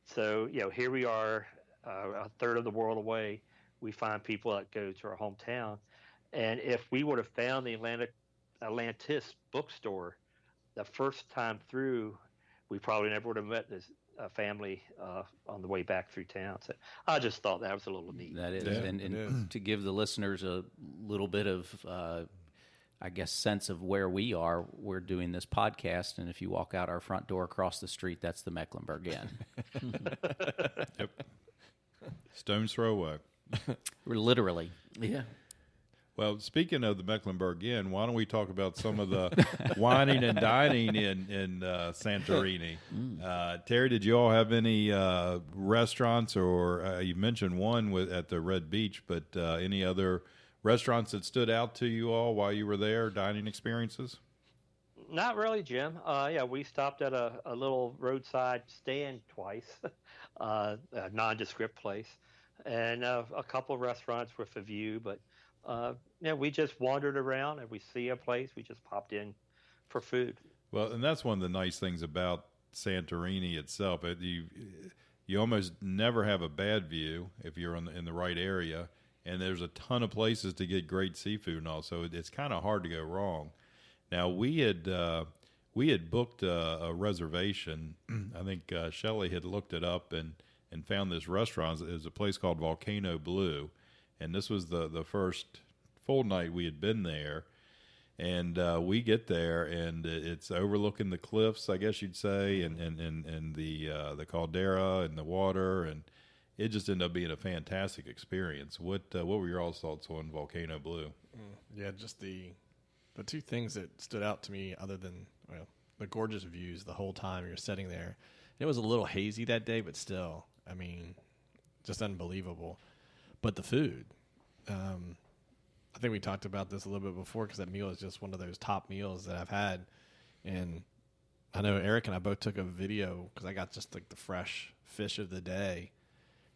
So, here we are, a third of the world away. We find people that go to our hometown. And if we would have found the Atlantis bookstore the first time through, we probably never would have met this family on the way back through town. So I just thought that was a little neat. That is, Yeah, and to give the listeners a little bit of, I guess, sense of where we are, we're doing this podcast, and if you walk out our front door across the street, that's the Mecklenburg Inn. Yep. Stone's throw away. We're literally. Yeah. Well, speaking of the Mecklenburg Inn, why don't we talk about some of the whining and dining in Santorini? Terry, did you all have any restaurants, or you mentioned one at the Red Beach, but any other restaurants that stood out to you all while you were there, dining experiences? Not really, Jim. We stopped at a little roadside stand twice, a nondescript place, and a couple of restaurants with a view. But we just wandered around, and we see a place, we just popped in for food. Well, and that's one of the nice things about Santorini itself. You almost never have a bad view if you're in the right area, and there's a ton of places to get great seafood, and also it's kind of hard to go wrong. Now we had booked a reservation. I think Shelley had looked it up and found this restaurant. It was a place called Volcano Blue, and this was the first full night we had been there. And we get there, and it's overlooking the cliffs, I guess you'd say, and the caldera and the water, and it just ended up being a fantastic experience. What were your all's thoughts on Volcano Blue? Yeah, just the two things that stood out to me, other than the gorgeous views the whole time you're sitting there. It was a little hazy that day, but still, I mean, just unbelievable. But the food, I think we talked about this a little bit before, because that meal is just one of those top meals that I've had. And I know Eric and I both took a video, because I got just like the fresh fish of the day,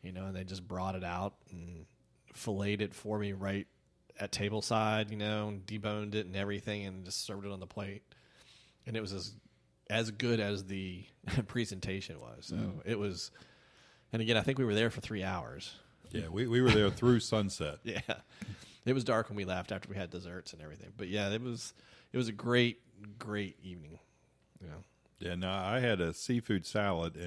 and they just brought it out and filleted it for me right at table side, and deboned it and everything, and just served it on the plate. And it was as good as the presentation was. So it was, and again, I think we were there for 3 hours. Yeah, we were there through sunset. Yeah. It was dark when we left after we had desserts and everything. But yeah, it was a great evening. Yeah. Yeah, no, I had a seafood salad,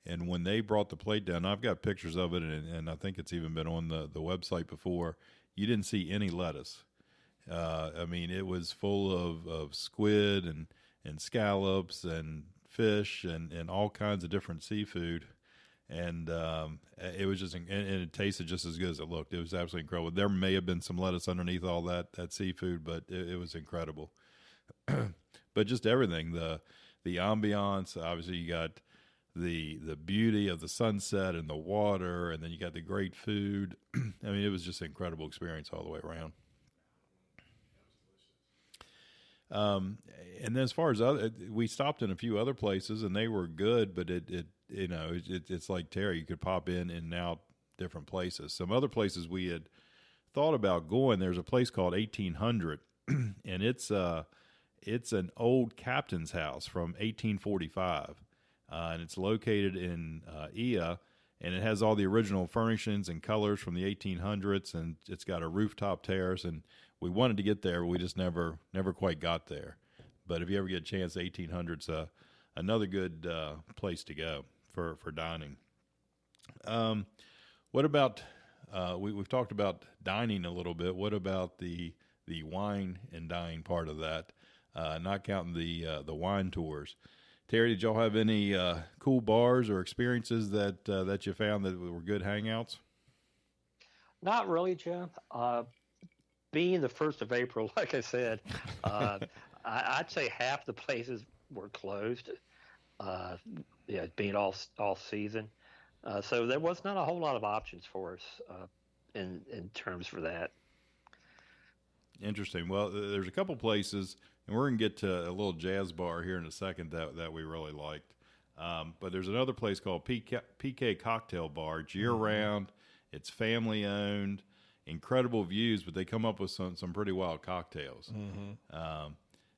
and when they brought the plate down, I've got pictures of it, and I think it's even been on the website before. You didn't see any lettuce. I mean, it was full of squid and scallops and fish and all kinds of different seafood. And it was just, and it tasted just as good as it looked. It was absolutely incredible. There may have been some lettuce underneath all that seafood, but it was incredible. But just everything, the ambiance, obviously you got the beauty of the sunset and the water, and then you got the great food. I mean, it was just an incredible experience all the way around. And then as far as we stopped in a few other places, and they were good, but it's like Terry, you could pop in and out different places. Some other places we had thought about going. There's a place called 1800, and it's an old captain's house from 1845, and it's located in Ia, and it has all the original furnishings and colors from the 1800s, and it's got a rooftop terrace. And we wanted to get there, but we just never quite got there. But if you ever get a chance, 1800's another good place to go for dining. What about we've talked about dining a little bit. What about the wine and dine part of that? Not counting the wine tours. Terry, did y'all have any cool bars or experiences that you found that were good hangouts? Not really, Jim. Being the 1st of April, like I said, I'd say half the places were closed. Being all season, so there was not a whole lot of options for us in terms for that. Interesting. Well, there's a couple places, and we're going to get to a little jazz bar here in a second that we really liked. But there's another place called PK Cocktail Bar. It's year-round. It's family-owned. Incredible views, but they come up with some pretty wild cocktails.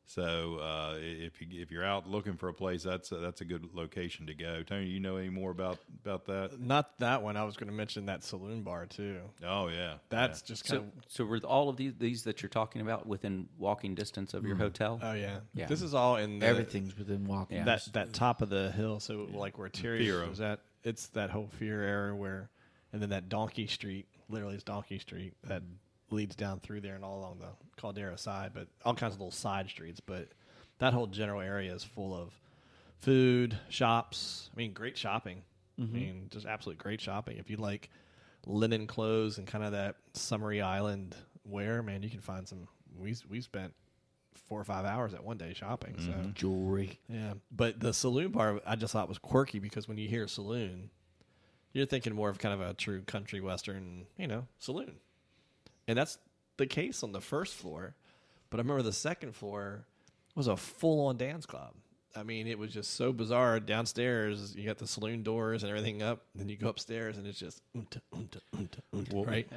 So if you're out looking for a place, that's a good location to go. Tony, you know any more about that? Not that one. I was going to mention that saloon bar too. Oh yeah, That's just kind of. So were all of these that you're talking about within walking distance of your hotel? Oh yeah. Yeah. This is all in Everything's within walking. Yeah. that top of the hill. So like where Terry Fear. was at, it's that whole Fear area where, and then that Donkey Street. Literally, it's Donkey Street that leads down through there and all along the Caldera side, but all kinds of little side streets. But that whole general area is full of food, shops. I mean, great shopping. I mean, just absolute great shopping. If you like linen clothes and kind of that summery island wear, man, you can find some. We spent 4 or 5 hours at one day shopping. So Jewelry. yeah, but the saloon bar I just thought was quirky because when you hear saloon, you're thinking more of kind of a true country western, saloon. And that's the case on the first floor. But I remember the second floor was a full-on dance club. I mean, it was just so bizarre. Downstairs, you got the saloon doors and everything up. Then you go upstairs, and it's just right?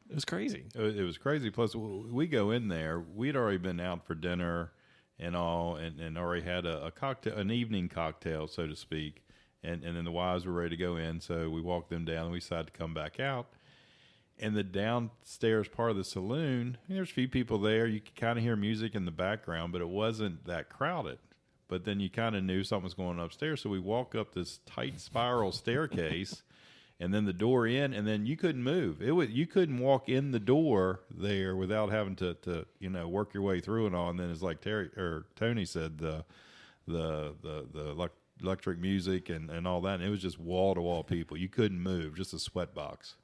It was crazy. It was crazy. Plus, we go in there. We'd already been out for dinner and all, and already had a cocktail, an evening cocktail, so to speak. And then the wives were ready to go in, so we walked them down, and we decided to come back out. And the downstairs part of the saloon, there's a few people there. You could kind of hear music in the background, but it wasn't that crowded. But then you kind of knew something was going on upstairs, so we walk up this tight spiral staircase, and then the door in, and then you couldn't move. You couldn't walk in the door there without having to work your way through it all. And then it's like Tony said, the electric music and all that. And it was just wall-to-wall people. You couldn't move, just a sweat box.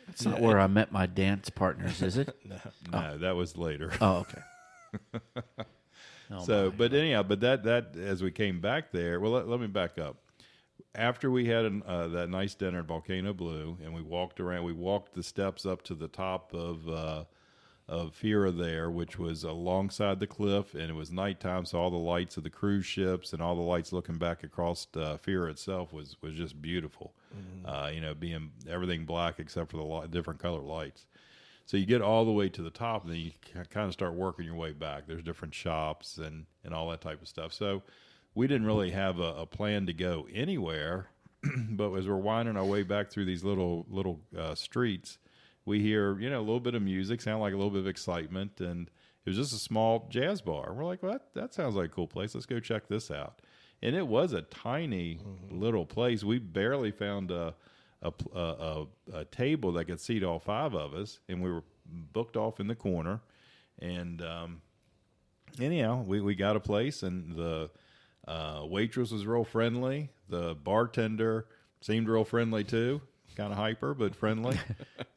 That's not where I met my dance partners, is it? No, that was later. Oh, okay. But anyhow, that as we came back there, well, let me back up. After we had that nice dinner at Volcano Blue, and we walked the steps up to the top of Fira there, which was alongside the cliff, and it was nighttime, so all the lights of the cruise ships and all the lights looking back across Fira itself was just beautiful. Being everything black except for the different color lights. So you get all the way to the top, and then you kind of start working your way back. There's different shops and all that type of stuff. So we didn't really have a plan to go anywhere, but as we're winding our way back through these little streets, we hear, a little bit of music, sound like a little bit of excitement, and it was just a small jazz bar. We're like, well, that sounds like a cool place. Let's go check this out. And it was a tiny little place. We barely found a table that could seat all 5 of us, and we were booked off in the corner. And anyhow, we got a place, and the waitress was real friendly. The bartender seemed real friendly too. Kind of hyper, but friendly.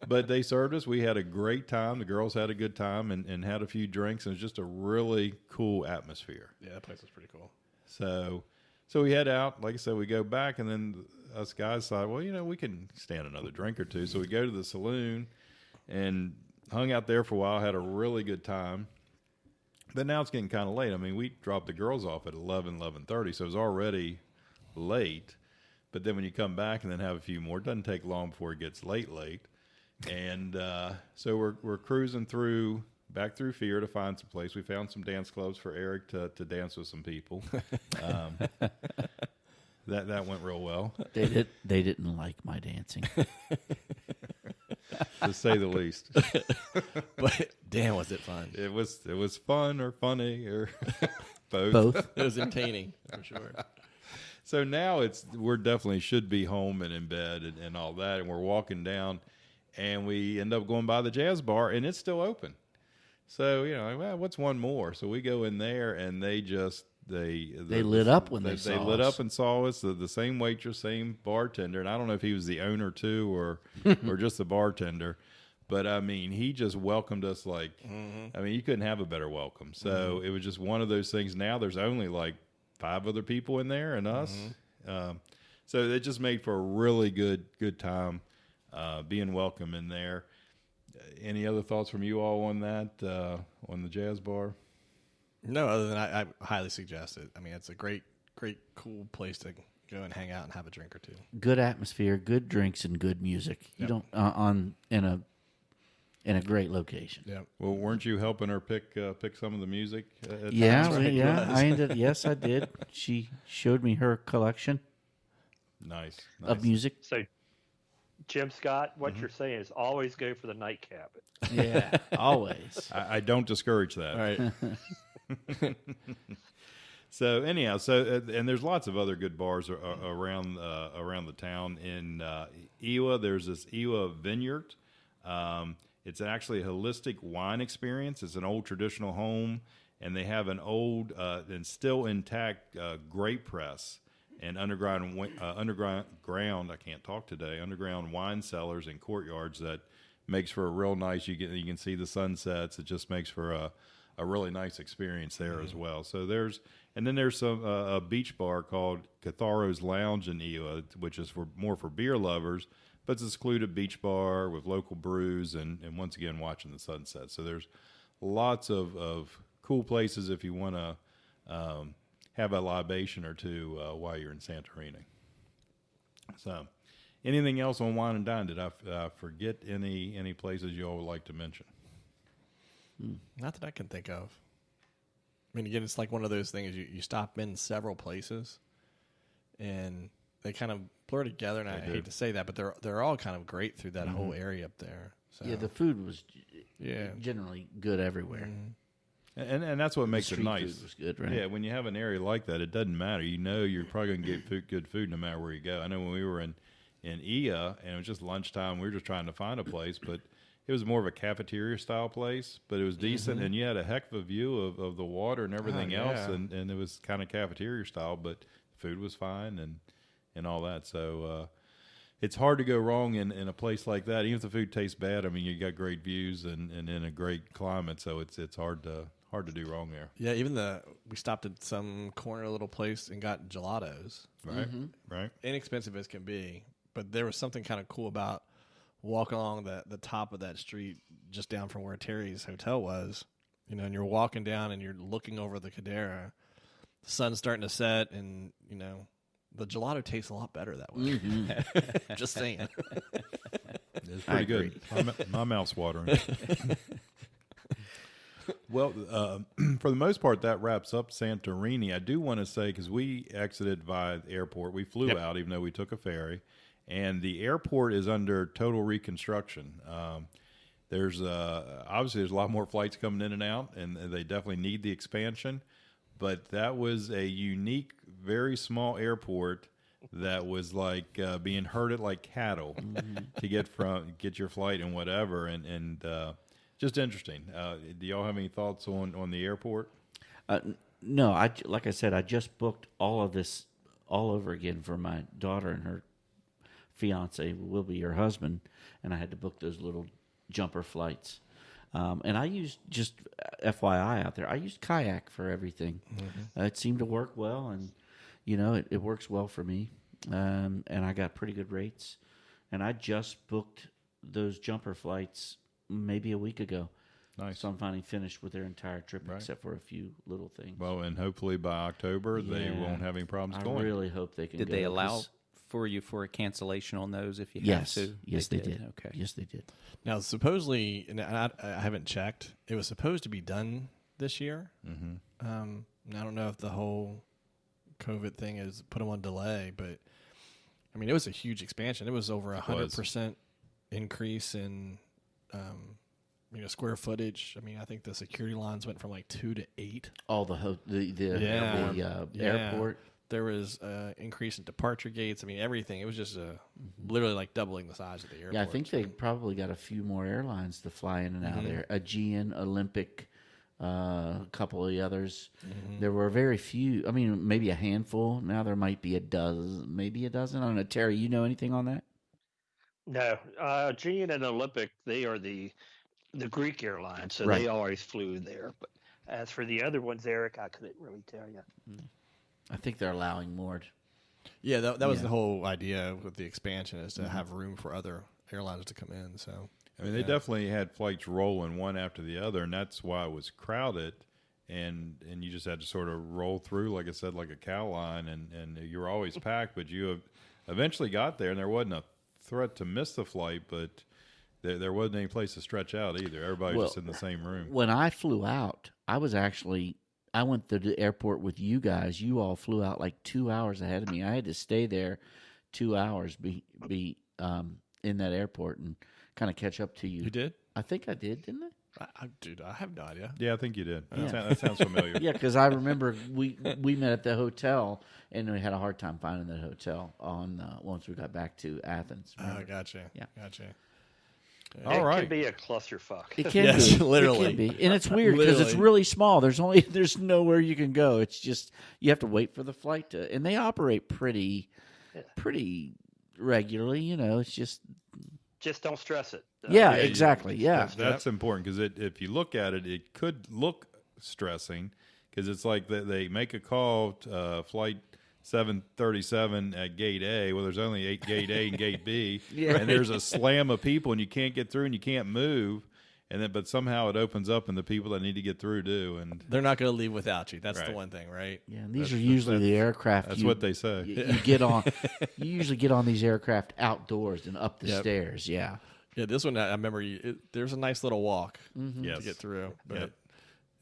But they served us. We had a great time. The girls had a good time and had a few drinks. And it was just a really cool atmosphere. Yeah, that place was pretty cool. So we head out. Like I said, we go back, and then us guys thought, well, we can stand another drink or two. So we go to the saloon and hung out there for a while, had a really good time. But now it's getting kind of late. I mean, we dropped the girls off at 11:30, so it was already late. But then when you come back and then have a few more, it doesn't take long before it gets late. And so we're cruising back through Fear to find some place. We found some dance clubs for Eric to dance with some people. That went real well, They didn't like my dancing. to say the least. But damn, was it fun? It was fun or funny or both. Both. It was entertaining for sure. So now we're definitely should be home and in bed and all that, and we're walking down, and we end up going by the jazz bar, and it's still open. So well, what's one more? So we go in there, and they lit up when they saw They lit us. up and saw us. The same waitress, same bartender, and I don't know if he was the owner too or just the bartender. But I mean, he just welcomed us like, I mean, you couldn't have a better welcome. So it was just one of those things. Now there's only like 5 other people in there and us. So it just made for a really good time being welcome in there. Any other thoughts from you all on that, on the jazz bar? No, other than I highly suggest it. I mean, it's a great, cool place to go and hang out and have a drink or two. Good atmosphere, good drinks, and good music. You don't in a great location. Yeah. Well, weren't you helping her pick some of the music? At Yeah, times? Yes, I did. She showed me her collection Nice. of music. So, Jim Scott, what you're saying is always go for the nightcap. Yeah, always. I don't discourage that. All right. So anyhow, and there's lots of other good bars around the town. In Ewa, there's this Ewa Vineyard. It's actually a holistic wine experience. It's an old traditional home, and they have an old and still intact grape press and underground I can't talk today. Underground wine cellars and courtyards that makes for a real nice. You can see the sunsets. It just makes for a really nice experience there as well. So there's some a beach bar called Catharo's Lounge in Ewa, which is more for beer lovers, but it's a secluded beach bar with local brews and once again watching the sunset. So there's lots of cool places if you want to have a libation or two while you're in Santorini. So anything else on wine and dine? Did I forget any places you all would like to mention? Not that I can think of. I mean, again, it's like one of those things. You stop in several places, and they kind of blur together. And I hate to say that, but they're all kind of great through that whole area up there. So. Yeah, the food was Yeah. generally good everywhere. And that's what makes it Street nice. food was good, right? Yeah, when you have an area like that, it doesn't matter. You know you're probably going to get good food no matter where you go. I know when we were in Ia, and it was just lunchtime, we were just trying to find a place, but it was more of a cafeteria-style place, but it was decent, and you had a heck of a view of the water and everything else, and it was kind of cafeteria-style, but food was fine and all that. So it's hard to go wrong in a place like that. Even if the food tastes bad, I mean, you got great views and in a great climate, so it's hard to do wrong there. Yeah, even we stopped at some corner little place and got gelatos. Right, right. Inexpensive as can be, but there was something kind of cool about walking along the top of that street just down from where Terry's hotel was, and you're walking down and you're looking over the Caldera. The sun's starting to set, and, the gelato tastes a lot better that way. Just saying. It's pretty good. My mouth's watering. Well, for the most part, that wraps up Santorini. I do want to say, because we exited via the airport. We flew out, even though we took a ferry. And the airport is under total reconstruction. There's obviously there's a lot more flights coming in and out, and they definitely need the expansion. But that was a unique, very small airport that was like being herded like cattle to get your flight and whatever, and just interesting. Do y'all have any thoughts on the airport? No, like I said, I just booked all of this all over again for my daughter and her fiance, will be her husband, and I had to book those little jumper flights. And I used, just FYI out there, I used kayak for everything. It seemed to work well, and it works well for me. And I got pretty good rates. And I just booked those jumper flights maybe a week ago. Nice. So I'm finally finished with their entire trip, except for a few little things. Well, and hopefully by October they won't have any problems going. I really hope they can. Did they allow for you for a cancellation on those if you Yes, have to? yes, they did. Okay. Yes, they did. Now, supposedly, and I haven't checked, it was supposed to be done this year. Mm-hmm. And I don't know if the whole COVID thing has put them on delay, but I mean, it was a huge expansion. It was over 100% increase in, square footage. I mean, I think the security lines went from like 2 to 8. All the Yeah. airport. There was increase in departure gates. I mean, everything. It was just literally like doubling the size of the airport. Yeah, I think they probably got a few more airlines to fly in and out of there. Aegean, Olympic, a couple of the others. There were very few. I mean, maybe a handful. Now there might be a dozen, maybe a dozen. I don't know. Terry, you know anything on that? No, Aegean and Olympic, they are the Greek airlines, so Right. they always flew there. But as for the other ones, Eric, I couldn't really tell you. I think they're allowing more. Yeah, that was the whole idea with the expansion, is to have room for other airlines to come in. So I mean, they definitely had flights rolling one after the other, and that's why it was crowded. And you just had to sort of roll through, like I said, like a cow line, and you were always packed. But you eventually got there, and there wasn't a threat to miss the flight, but there wasn't any place to stretch out either. Everybody was just in the same room. When I flew out, I went to the airport with you guys. You all flew out like 2 hours ahead of me. I had to stay there 2 hours, be in that airport and kind of catch up to you. you did? I think I did, didn't I? Dude, I have no idea. Yeah, I think you did. Yeah. That sounds familiar. Yeah, because I remember we met at the hotel, and we had a hard time finding that hotel once we got back to Athens. Oh, gotcha. Yeah. Gotcha. All It right. can be a clusterfuck. It can Yes, be. literally. It can be. And it's weird because it's Literally. really small. There's nowhere you can go. It's just you have to wait for the flight to, and they operate pretty regularly. It's just Just don't stress it. yeah, exactly. Yeah, That's important because if you look at it, it could look stressing because it's like they make a call, flight 737 at gate A. Well, there's only gate A and gate B, and there's a slam of people, and you can't get through, and you can't move. And then, but somehow it opens up, and the people that need to get through do. And They're not going to leave without you. That's the Right. one thing, right? yeah. And these are usually the aircraft. that's what they say. You get on. You usually get on these aircraft outdoors and up the Yep. stairs. Yeah. Yeah, this one, I remember there's a nice little walk Yes. to get through. But Yep.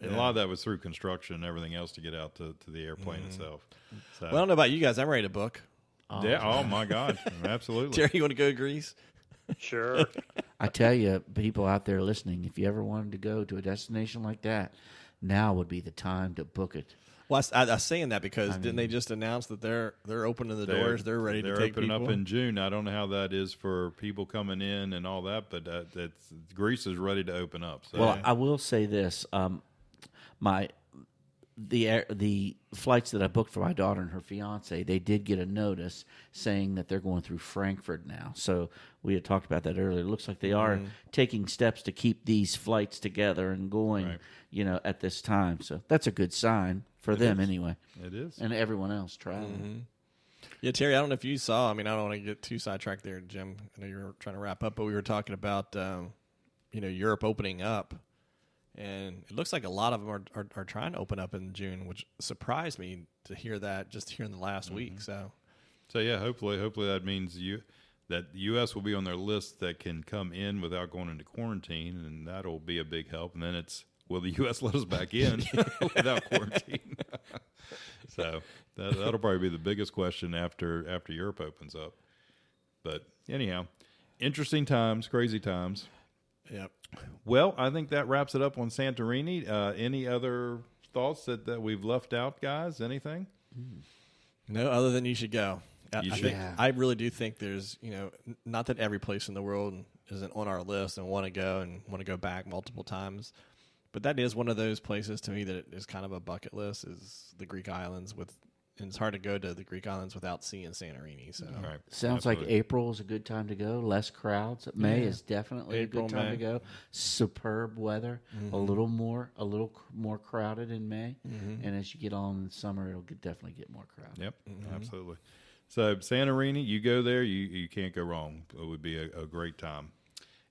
And a lot of that was through construction and everything else to get out to the airplane itself. So, well, I don't know about you guys. I'm ready to book. yeah. Oh my God. Absolutely. Terry, you want to go to Greece? Sure. I tell you, people out there listening, if you ever wanted to go to a destination like that, now would be the time to book it. Well, I was saying that because didn't they just announce that they're opening the doors? They're ready to take opening people. up in June. I don't know how that is for people coming in and all that, but Greece is ready to open up. So. Well, I will say this: the flights that I booked for my daughter and her fiance, they did get a notice saying that they're going through Frankfurt now. So we had talked about that earlier. It looks like they are taking steps to keep these flights together and going, Right. at this time. So that's a good sign for them, anyway, it is. and everyone else traveling. Yeah, Terry, I don't know if you saw. I mean, I don't want to get too sidetracked there, Jim. I know you were trying to wrap up, but we were talking about, Europe opening up. And it looks like a lot of them are trying to open up in June, which surprised me to hear that just here in the last week. So Yeah, hopefully that means that the U.S. will be on their list that can come in without going into quarantine, and that'll be a big help. And then will the U.S. let us back in without quarantine? So that'll probably be the biggest question after Europe opens up. But anyhow, interesting times, crazy times. Yep. Well, I think that wraps it up on Santorini. Any other thoughts that we've left out, guys? Anything? No, other than you should go. You I should. think, I really do think there's, not that every place in the world isn't on our list and want to go and want to go back multiple times, but that is one of those places to me that is kind of a bucket list, is the Greek islands. And it's hard to go to the Greek islands without seeing Santorini. So All right. Sounds Absolutely. like April is a good time to go. Less crowds. May is definitely April, a good time May. to go. Superb weather. A little more crowded in May, and as you get on in summer, it'll definitely get more crowded. Yep, absolutely. So Santorini, you go there, you can't go wrong. It would be a great time.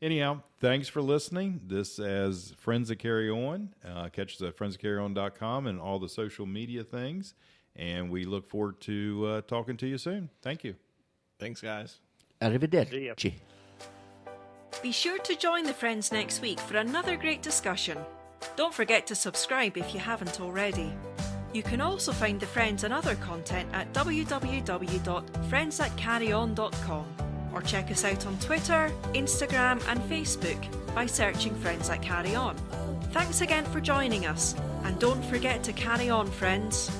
Anyhow, thanks for listening. This is Friends That Carry On. Catch us at friendsthatcarryon.com and all the social media things. And we look forward to talking to you soon. Thank you. Thanks, guys. See ya. Arrivederci. Be sure to join the friends next week for another great discussion. Don't forget to subscribe if you haven't already. You can also find the Friends and other content at www.friendsthatcarryon.com or check us out on Twitter, Instagram and Facebook by searching Friends That Carry On. Thanks again for joining us, and don't forget to carry on, friends.